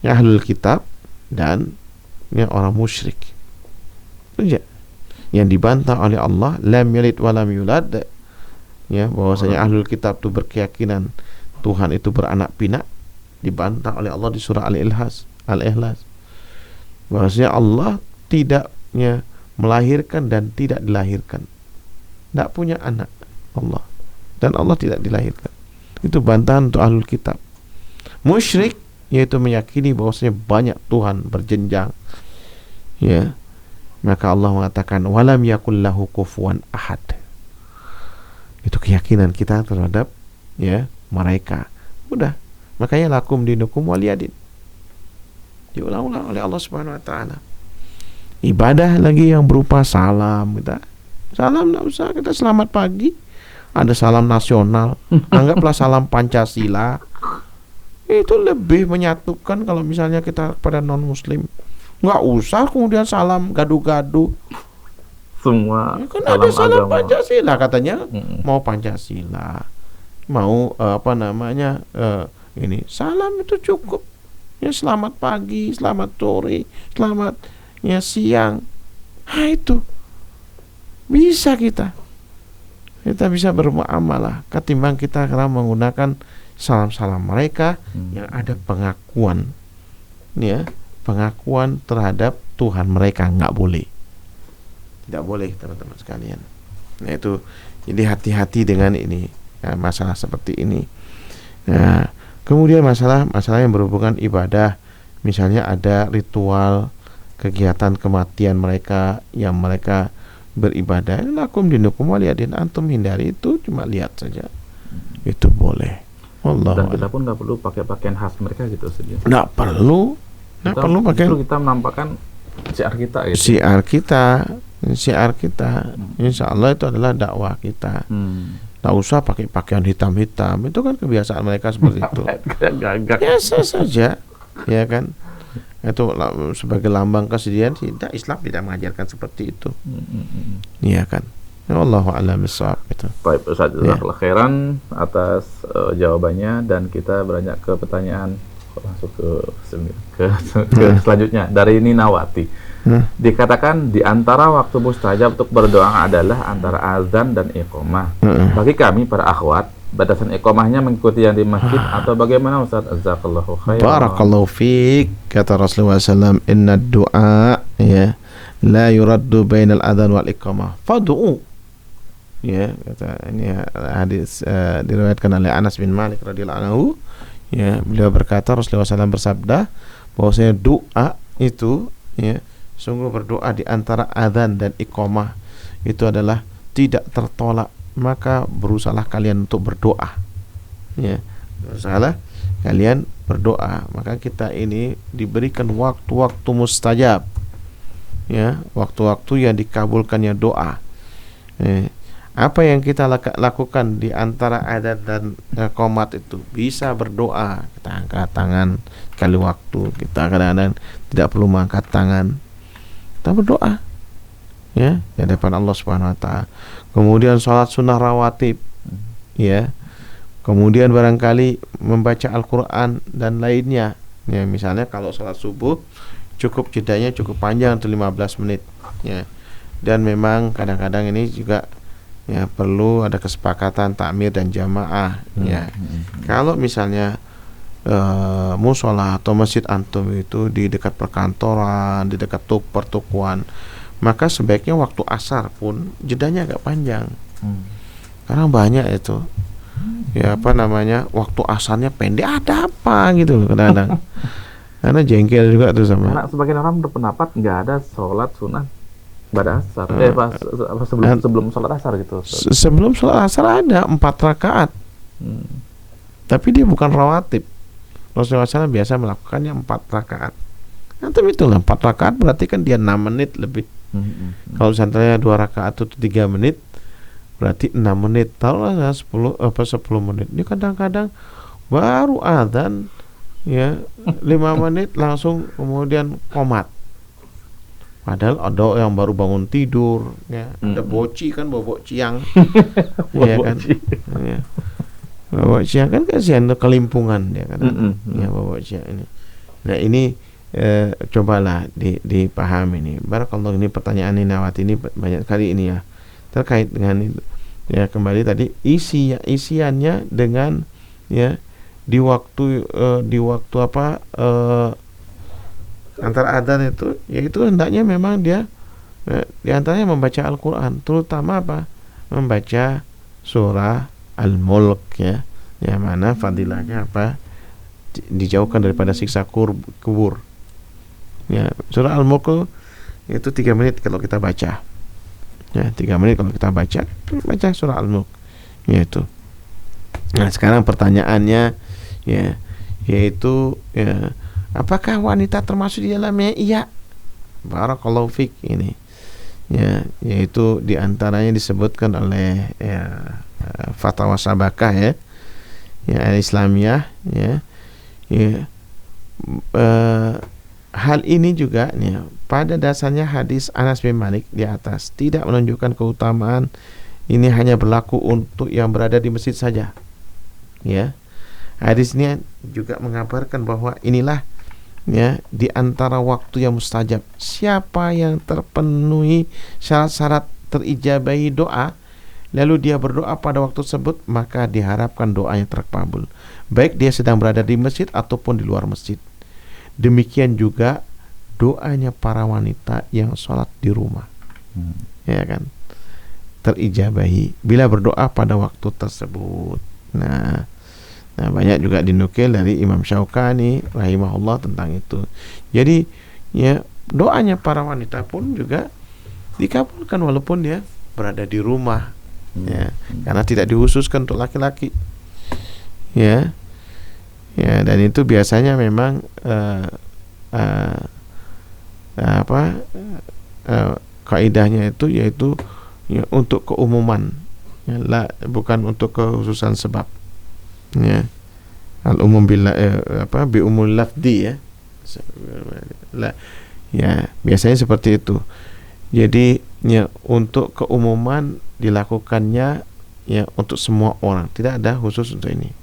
Ya, ahlul kitab dan ya orang musyrik. Itu aja. Yang dibantah oleh Allah, lam yalid wa lam yulad. Ya, bahwasanya ahlul kitab itu berkeyakinan Tuhan itu beranak pinak, dibantah oleh Allah di surah Al-Ikhlas. Bahwasanya Allah tidak melahirkan dan tidak dilahirkan, tidak punya anak Allah, dan Allah tidak dilahirkan. Itu bantahan untuk ahlul kitab. Musyrik yaitu meyakini bahwasanya banyak Tuhan berjenjang, ya, maka Allah mengatakan walam yakul lahu kufuwan ahad. Itu keyakinan kita terhadap ya mereka. Udah, makanya lakum dinukum waliyadin, diulang-ulang oleh Allah Subhanahu wa taala. Ibadah lagi yang berupa salam, kita salam tidak usah, kita selamat pagi, ada salam nasional, anggaplah salam Pancasila. Itu lebih menyatukan kalau misalnya kita kepada non muslim nggak usah kemudian salam gaduh-gaduh. Semua Ya kan ada salam agama. Pancasila katanya, Mm-mm. mau Pancasila, mau ini salam itu cukup. Ya selamat pagi, selamat sore, selamat ya siang. Nah itu bisa kita bisa bermuamalah ketimbang kita karena menggunakan salam-salam mereka yang ada pengakuan, ya pengakuan terhadap Tuhan mereka. Nggak boleh, tidak boleh teman-teman sekalian. Nah itu, jadi hati-hati dengan ini, ya, masalah seperti ini. Nah kemudian masalah yang berhubungan ibadah, misalnya ada ritual kegiatan kematian mereka yang mereka beribadah, lakum dinukum waliyadin, antum hindari itu, cuma lihat saja, itu boleh. Allah. Dan kita pun nggak perlu pakai pakaian khas mereka gitu saja. Nggak perlu pakai. Justru kita menampakkan syiar kita gitu. Syiar kita, insya Allah itu adalah dakwah kita. Nggak usah pakai pakaian hitam-hitam, itu kan kebiasaan mereka seperti itu. Biasa saja, ya kan. Itu sebagai lambang kesedihan. Tidak, Islam tidak mengajarkan seperti itu. Iya kan. Wallahu a'lam bishawab itu. Baik, Ustaz, jazakallahu khairan atas jawabannya, dan kita beranjak ke pertanyaan masuk ke selanjutnya dari Ninawati. Dikatakan di antara waktu mustajab untuk berdoa adalah antara azan dan iqamah. Bagi kami para akhwat, batasan iqamahnya mengikuti yang di masjid atau bagaimana, Ustaz? Jazakallahu khairan. Barakallahu fiik. Kata Rasulullah SAW, inna du'a ya la yuraddu bainal adhan wal iqamah fad'u. Ya, kata ini hadis diriwayatkan oleh Anas bin Malik radhiyallahu anhu. Ya, beliau berkata, Rasulullah SAW bersabda bahwasanya doa itu, ya, sungguh berdoa di antara adzan dan iqamah itu adalah tidak tertolak, maka berusahalah kalian untuk berdoa. Ya, berusahalah kalian berdoa. Maka kita ini diberikan waktu-waktu mustajab, ya, waktu-waktu yang dikabulkannya doa. Apa yang kita lakukan di antara adzan dan qomat itu, bisa berdoa. Kita angkat tangan sekali waktu, kita kadang-kadang tidak perlu mengangkat tangan, kita berdoa, ya, di hadapan Allah Subhanahu wa taala. Kemudian sholat sunnah rawatib, ya. Kemudian barangkali membaca Al-Quran dan lainnya, ya. Misalnya kalau sholat subuh cukup jedanya cukup panjang itu 15 menit, ya. Dan memang kadang-kadang ini juga, ya, perlu ada kesepakatan takmir dan jamaah, ya. Kalau misalnya musola atau masjid antum itu di dekat perkantoran, di dekat pertukuan, maka sebaiknya waktu asar pun jedanya agak panjang. Karena banyak itu, ya, waktu asarnya pendek, ada apa gitu loh kadang-kadang. Karena jengkel juga tuh sama. Karena sebagian orang berpendapat nggak ada sholat sunnah pada asar, sebelum sholat asar gitu. Sebelum sholat asar ada 4 rakaat, tapi dia bukan rawatib. Rasulullah SAW biasa melakukannya 4 rakaat. Nanti itulah 4 rakaat berarti kan dia 6 menit lebih. Kalau misalnya 2 rakaat itu 3 menit, berarti 6 menit. Taruhlah 10 menit. Ini kadang-kadang baru adzan, ya, 5 menit langsung kemudian qomat. Padahal ada yang baru bangun tidur, ya. Ada boci kan, bobok ciang. Ya kan. Ya. Bobok ciang kan kasihan, kelimpungan dia kan. Ya, bobok ciang ini. Nah, ini cobalah dipahami ini. Barakallahu, ini pertanyaan Ninawati ini banyak kali ini, ya. Terkait dengan itu. Ya, kembali tadi isiannya dengan, ya, di waktu antara adzan itu, yaitu hendaknya memang dia di antaranya membaca Al-Quran, terutama membaca surah Al-Mulk, ya, yang mana fadilahnya dijauhkan daripada siksa kubur. Ya, surah Al-Mulk itu 3 menit kalau kita baca, ya, 3 menit kalau kita baca surah Al-Mulk, yaitu. Nah, sekarang pertanyaannya, ya, yaitu, ya, apakah wanita termasuk di dalamnya? Iya. Barakallahu fik ini. Ya, yaitu diantaranya disebutkan oleh, ya, fatwa Sabakah, ya, Islamiyah, ya, ya, hal ini juga ya, pada dasarnya hadis Anas bin Malik di atas tidak menunjukkan keutamaan ini hanya berlaku untuk yang berada di masjid saja. Ya. Hadisnya juga mengabarkan bahwa inilah ya di antara waktu yang mustajab. Siapa yang terpenuhi syarat-syarat terijabahi doa, lalu dia berdoa pada waktu tersebut, maka diharapkan doanya terkabul, baik dia sedang berada di masjid ataupun di luar masjid. Demikian juga doanya para wanita yang sholat di rumah, ya kan, terijabahi bila berdoa pada waktu tersebut. Nah, banyak juga dinukil dari Imam Syaukani rahimahullah tentang itu. Jadi ya doanya para wanita pun juga dikabulkan walaupun dia berada di rumah, ya, karena tidak dikhususkan untuk laki-laki. Ya, dan itu biasanya memang kaidahnya itu yaitu ya, untuk keumuman, ya, bukan untuk kekhususan sebab. Ya, al umum bila bi umul lafdi, ya. Ya, biasanya seperti itu. Jadi ya untuk keumuman dilakukannya ya untuk semua orang, tidak ada khusus untuk ini.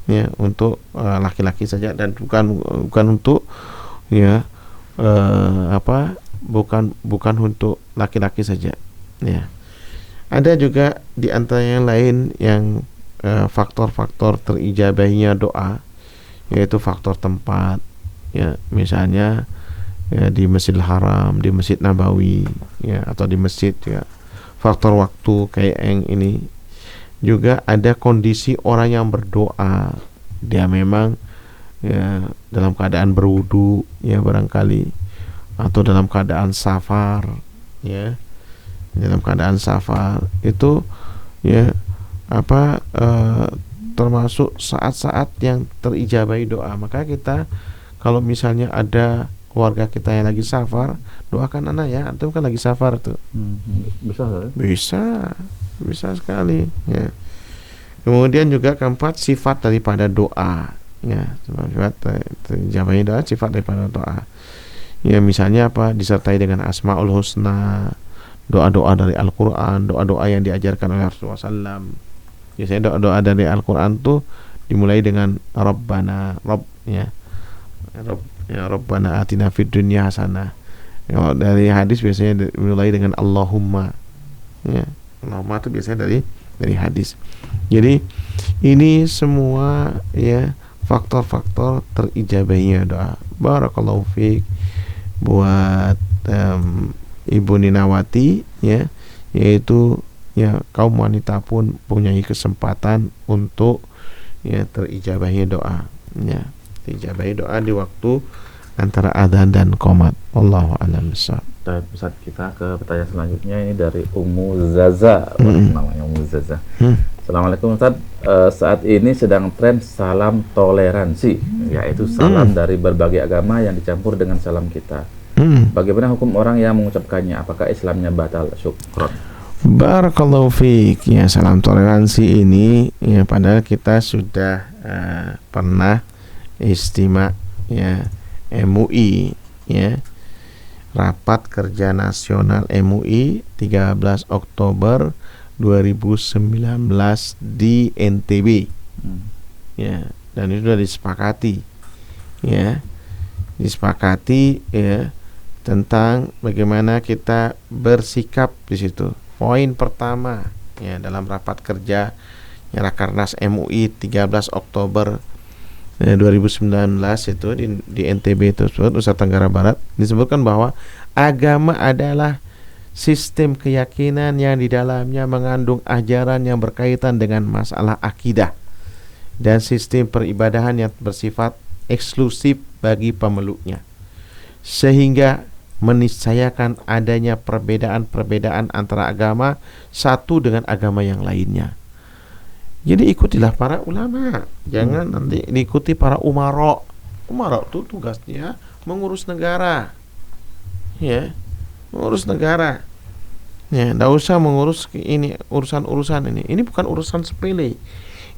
Ya, untuk laki-laki saja dan bukan untuk ya bukan untuk laki-laki saja. Ya. Ada juga di antara yang lain yang faktor-faktor terijabahinya doa, yaitu faktor tempat, ya, misalnya ya, di Masjidil Haram, di Masjid Nabawi, ya, atau di masjid, ya. Faktor waktu kayak yang ini. Juga ada kondisi orang yang berdoa, dia memang ya dalam keadaan berwudu, ya, barangkali, atau dalam keadaan safar, ya, dalam keadaan safar itu ya termasuk saat-saat yang terijabahi doa. Maka kita kalau misalnya ada keluarga kita yang lagi safar, doakan anak ya, antum kan lagi safar tuh. Bisa sekali, ya. Kemudian juga keempat, sifat daripada doa, ya, sifat terijabahi doa, sifat daripada doa, ya, misalnya disertai dengan asmaul husna, doa-doa dari Al-Quran, doa-doa yang diajarkan oleh Rasulullah SAW. Biasanya doa-doa dari Al-Quran tuh dimulai dengan Rabbana, Rabbana atina fid dunya hasanah. Kalau dari hadis biasanya dimulai dengan Allahumma, ya, Allahumma itu biasanya dari hadis. Jadi ini semua ya faktor-faktor terijabahnya doa. Barakallahu fiik buat Ibu Ninawati, ya, yaitu ya kaum wanita pun punya kesempatan untuk ya terijabahi doa, ya, terijabahi doa di waktu antara adzan dan qomat. Wallahu a'lam bishawab. Ustaz, kita ke pertanyaan selanjutnya, ini dari Ummu Zaza. Namanya Ummu Zaza. Assalamualaikum Ustaz, saat ini sedang tren salam toleransi, yaitu salam dari berbagai agama yang dicampur dengan salam kita. Bagaimana hukum orang yang mengucapkannya? Apakah Islamnya batal? Syukron. Barakallahu fiik. Ya, salam toleransi ini ya padahal kita sudah pernah istimewa, ya, MUI, ya, rapat kerja nasional MUI 13 Oktober 2019 di NTB. Ya, dan itu sudah disepakati, ya. Disepakati, ya, tentang bagaimana kita bersikap di situ. Poin pertama, ya, dalam rapat kerja Rakernas MUI 13 Oktober 2019 itu di NTB tersebut, Nusa Tenggara Barat, disebutkan bahwa agama adalah sistem keyakinan yang di dalamnya mengandung ajaran yang berkaitan dengan masalah akidah dan sistem peribadahan yang bersifat eksklusif bagi pemeluknya, sehingga meniscayakan adanya perbedaan-perbedaan antara agama satu dengan agama yang lainnya. Jadi ikutilah para ulama, jangan nanti diikuti para umara. Umara itu tugasnya mengurus negara, ya, mengurus negara. Ya, tidak usah mengurus ini urusan-urusan ini. Ini bukan urusan sepele,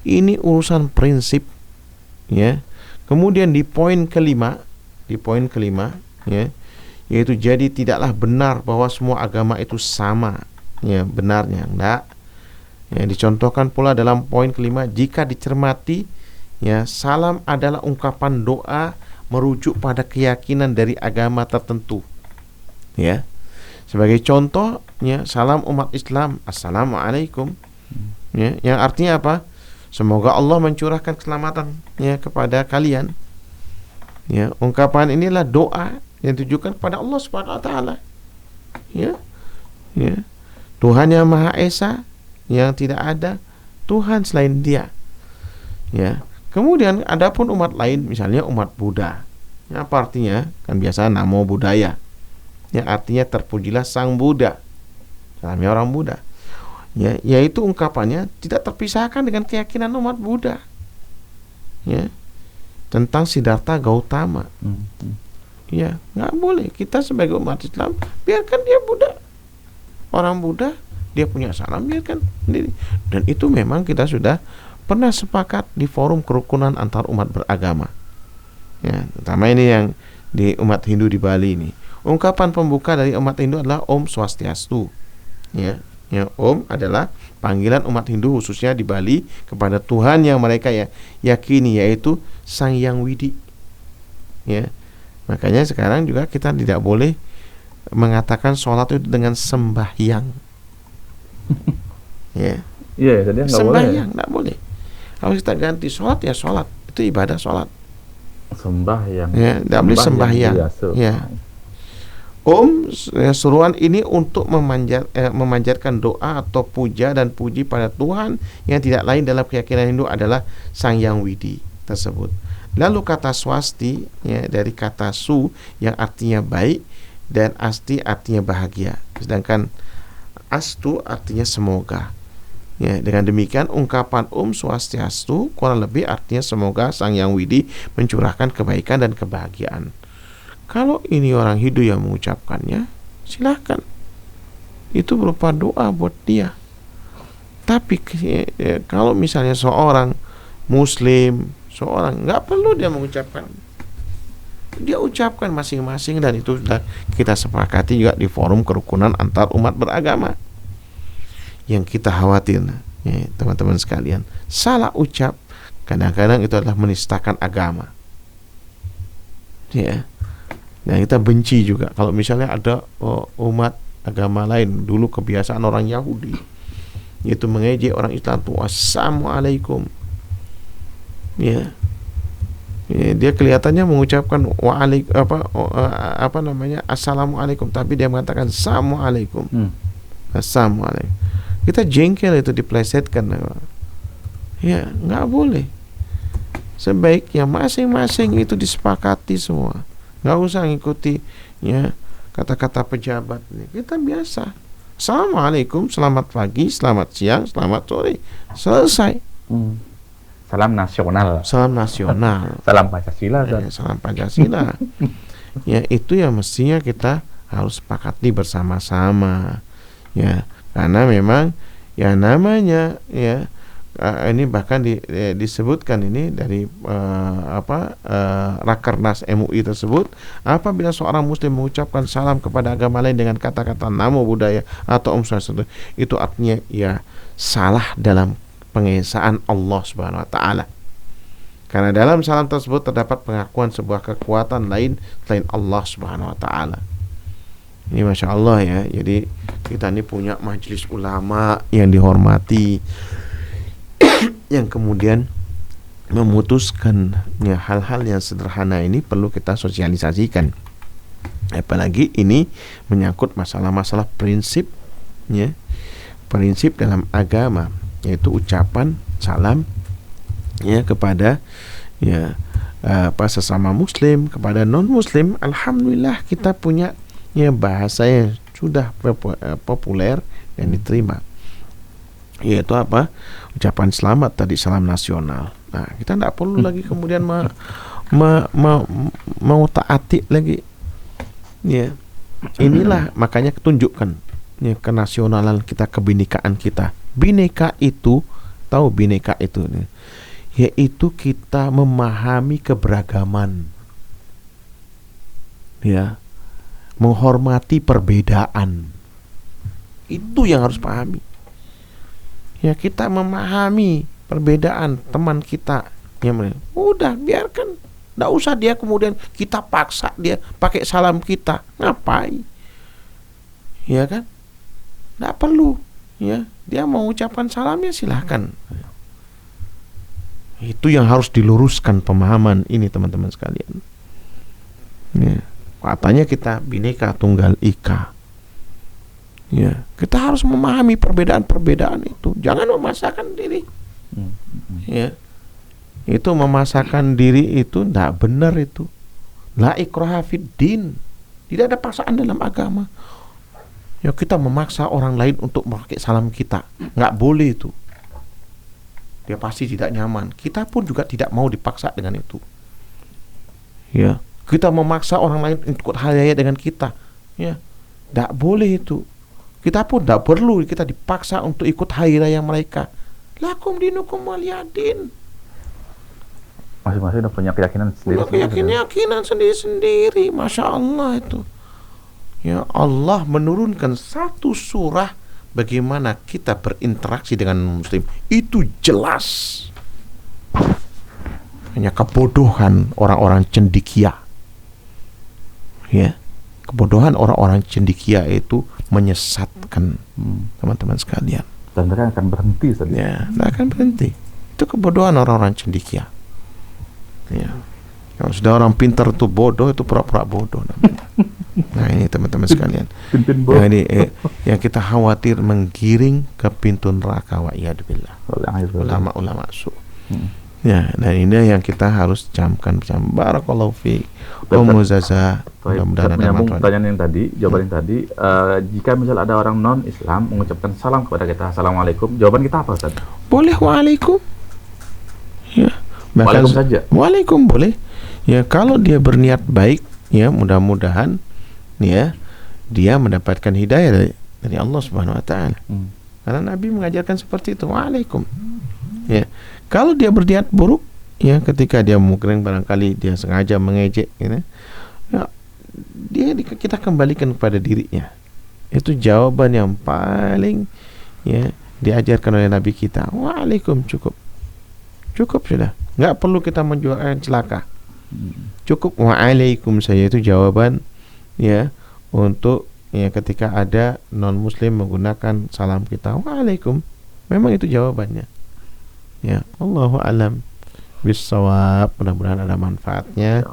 ini urusan prinsip, ya. Kemudian di poin kelima, ya, yaitu jadi tidaklah benar bahwa semua agama itu sama, ya, benarnya enggak. Ya, dicontohkan pula dalam poin kelima, jika dicermati, ya, salam adalah ungkapan doa merujuk pada keyakinan dari agama tertentu. Ya. Sebagai contoh, ya, salam umat Islam, Assalamualaikum. Ya, yang artinya apa? Semoga Allah mencurahkan keselamatan, ya, kepada kalian. Ya, ungkapan inilah doa yang ditujukan kepada Allah Subhanahu wa taala. Ya. Ya. Tuhan yang Maha Esa, yang tidak ada Tuhan selain Dia. Ya. Kemudian adapun umat lain, misalnya umat Buddha. Ya, apa artinya? Kan biasa Namo Buddhaya. Ya, artinya terpujilah Sang Buddha. Salamnya orang Buddha. Ya, yaitu ungkapannya tidak terpisahkan dengan keyakinan umat Buddha. Ya. Tentang Siddhartha Gautama. Ya, nggak boleh. Kita sebagai umat Islam biarkan dia Buddha. Orang Buddha, dia punya salam, biarkan sendiri. Dan itu memang kita sudah pernah sepakat di forum kerukunan antar umat beragama. Ya, terutama ini yang di umat Hindu di Bali ini. Ungkapan pembuka dari umat Hindu adalah Om Swastiastu. Ya, ya, Om adalah panggilan umat Hindu khususnya di Bali kepada Tuhan yang mereka yakini, yaitu Sang Hyang Widi. Ya. Makanya sekarang juga kita tidak boleh mengatakan sholat itu dengan sembahyang. Ya. Iya, tadi nggak boleh. Sembahyang nggak boleh. Harus kita ganti sholat, ya sholat. Itu ibadah sholat. Sembahyang. Ya, tidak boleh sembahyang. Ya. Seruan ini untuk memanjatkan doa atau puja dan puji pada Tuhan yang tidak lain dalam keyakinan Hindu adalah Sang Hyang Widi tersebut. Lalu kata swasti, ya, dari kata su yang artinya baik dan asti artinya bahagia. Sedangkan astu artinya semoga. Ya, dengan demikian ungkapan Swastiastu kurang lebih artinya semoga Sang Hyang Widi mencurahkan kebaikan dan kebahagiaan. Kalau ini orang Hindu yang mengucapkannya, silahkan. Itu berupa doa buat dia. Tapi kalau misalnya seorang Muslim, nggak perlu dia mengucapkan. Dia ucapkan masing-masing, dan itu sudah kita sepakati juga di forum kerukunan antar umat beragama. Yang kita khawatir, ya, teman-teman sekalian, salah ucap kadang-kadang itu adalah menistakan agama. Ya. Nah, kita benci juga kalau misalnya ada umat agama lain, dulu kebiasaan orang Yahudi yaitu mengejek orang Islam tuh, Assalamualaikum. Ya. Ya, dia kelihatannya mengucapkan Assalamualaikum, tapi dia mengatakan Assalamualaikum. Assalamualaikum. Kita jengkel itu, diplesetkan. Ya, nggak boleh. Sebaiknya masing-masing itu disepakati semua. Nggak usah ngikuti, ya, kata-kata pejabat. Kita biasa. Assalamualaikum, selamat pagi, selamat siang, selamat sore. Selesai. Salam nasional. Salam nasional. Salam Pancasila. Ya, salam Pancasila. Ya, itu yang mestinya kita harus sepakati bersama-sama. Ya, karena memang yang namanya, ya, ini bahkan disebutkan ini dari Rakernas MUI tersebut, apabila seorang muslim mengucapkan salam kepada agama lain dengan kata-kata Namo Buddhaya atau Om Swastiastu, itu artinya ya salah dalam pengesaan Allah Subhanahu wa taala. Karena dalam salam tersebut terdapat pengakuan sebuah kekuatan lain selain Allah Subhanahu wa taala. Ini Masya Allah, ya. Jadi kita ini punya majelis ulama yang dihormati, yang kemudian memutuskan, ya, hal-hal yang sederhana ini perlu kita sosialisasikan. Apalagi ini menyangkut masalah-masalah prinsip, ya, prinsip dalam agama, yaitu ucapan salam, ya, kepada, ya, sesama muslim, kepada non muslim. Alhamdulillah kita punya, ya, bahasa yang sudah populer dan diterima, yaitu apa? Ucapan selamat tadi, salam nasional. Nah, kita tidak perlu lagi kemudian mau taati lagi. Ya, inilah makanya tunjukkan, ya, kenasionalan kita, kebinekaan kita. Bineka itu, tahu bineka itu, yaitu kita memahami keberagaman. Ya, menghormati perbedaan. Itu yang harus pahami. Ya, kita memahami perbedaan teman kita. Ya, udah biarkan. Nggak usah dia kemudian kita paksa dia pakai salam kita. Ngapain? Ya kan? Nggak perlu. Ya, dia mau ucapkan salamnya silahkan. Itu yang harus diluruskan pemahaman ini teman-teman sekalian. Ya, katanya kita Bhinneka Tunggal Ika. Ya, kita harus memahami perbedaan-perbedaan itu. Jangan memaksakan diri. Ya, itu memaksakan diri itu tidak benar itu. La ikraha fid din. Tidak ada paksaan dalam agama. Ya, kita memaksa orang lain untuk memakai salam kita, nggak boleh itu. Dia pasti tidak nyaman. Kita pun juga tidak mau dipaksa dengan itu. Ya, kita memaksa orang lain ikut hari raya dengan kita. Ya, nggak boleh itu. Kita pun tidak perlu kita dipaksa untuk ikut hari raya mereka. Lakum dinukum waliyadin. Masing-masing udah punya keyakinan sendiri. Punya keyakinan sendiri-sendiri. Masya Allah itu. Ya, Allah menurunkan satu surah bagaimana kita berinteraksi dengan muslim. Itu jelas. Hanya kebodohan orang-orang cendekia. Ya, kebodohan orang-orang cendekia itu menyesatkan teman-teman sekalian. Dan mereka akan berhenti saja. Ya, tidak akan berhenti. Itu kebodohan orang-orang cendekia. Ya. Kalau sudah orang pintar itu bodoh, itu pura-pura bodoh namanya. Nah, ini teman-teman sekalian. Yang ini yang kita khawatir menggiring ke pintu neraka wa iyadzubillah. Ulama-ulama su. Ya, dan ini yang kita harus camkan. Barakallahu fiik. Zaza. Mudah-mudahan ada manfaat. Pertanyaan yang tadi, jawaban yang tadi, jika misal ada orang non-Islam mengucapkan salam kepada kita, assalamualaikum, jawaban kita apa, Ustaz? Boleh waalaikum. Ya. Waalaikum saja. Waalaikum boleh. Ya, kalau dia berniat baik, ya mudah-mudahan ya dia mendapatkan hidayah dari Allah Subhanahu wa taala. Karena Nabi mengajarkan seperti itu. Waalaikum. Ya. Kalau dia berniat buruk, ya ketika dia mungkin barangkali dia sengaja mengejek gitu, ya kita kembalikan kepada dirinya. Itu jawaban yang paling ya diajarkan oleh Nabi kita. Waalaikum cukup sudah. Nggak perlu kita menjualkan celaka. Cukup waalaikum saja, itu jawaban ya untuk ya ketika ada non muslim menggunakan salam kita waalaikum. Memang itu jawabannya. Ya, Allahu a'lam bissawab. Mudah-mudahan ada manfaatnya.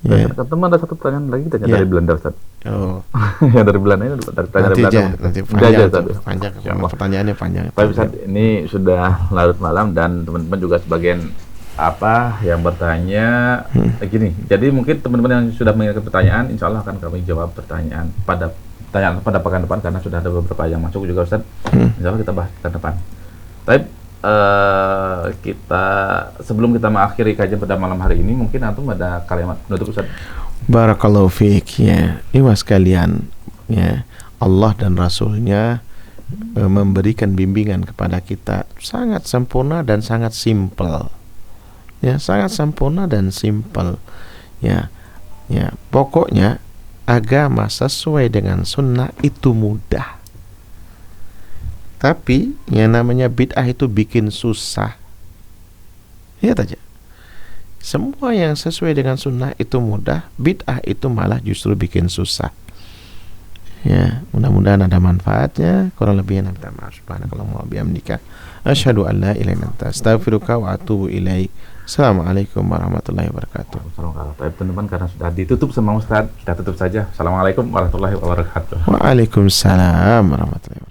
Ya. Teman, ada satu pertanyaan lagi kita dari Belanda, Ustaz. Oh. Ya, dari Belanda ini dari Belanda. Nanti panjang pertanyaannya panjang. Tapi Ustaz, ini sudah larut malam dan teman-teman juga sebagian yang bertanya gini. Jadi mungkin teman-teman yang sudah mengirimkan pertanyaan, insya Allah akan kami jawab pertanyaan pada pekan depan karena sudah ada beberapa yang masuk juga, Ustaz. Insya Allah kita bahas pekan depan. Tapi kita sebelum kita mengakhiri kajian pada malam hari ini, mungkin antum ada kalimat penutup, Ustaz. Barakallahu fiik. Ya, ikhwas sekalian, ya Allah dan Rasulnya memberikan bimbingan kepada kita sangat sempurna dan sangat simpel. Ya, sangat sempurna dan simpel. Ya, pokoknya agama sesuai dengan sunnah itu mudah. Tapi yang namanya bid'ah itu bikin susah. Lihat aja. Semua yang sesuai dengan sunnah itu mudah, bid'ah itu malah justru bikin susah. Ya, mudah-mudahan ada manfaatnya. Kurang lebihnya minta maaf. Subhanakallahumma wa bihamdika asyhadu an la ilaha illa anta astaghfiruka wa atubu ilaik. Assalamualaikum warahmatullahi wabarakatuh. Baik teman-teman, karena sudah ditutup sama Ustaz, kita tutup saja. Assalamualaikum warahmatullahi wabarakatuh. Waalaikumsalam warahmatullahi wabarakatuh.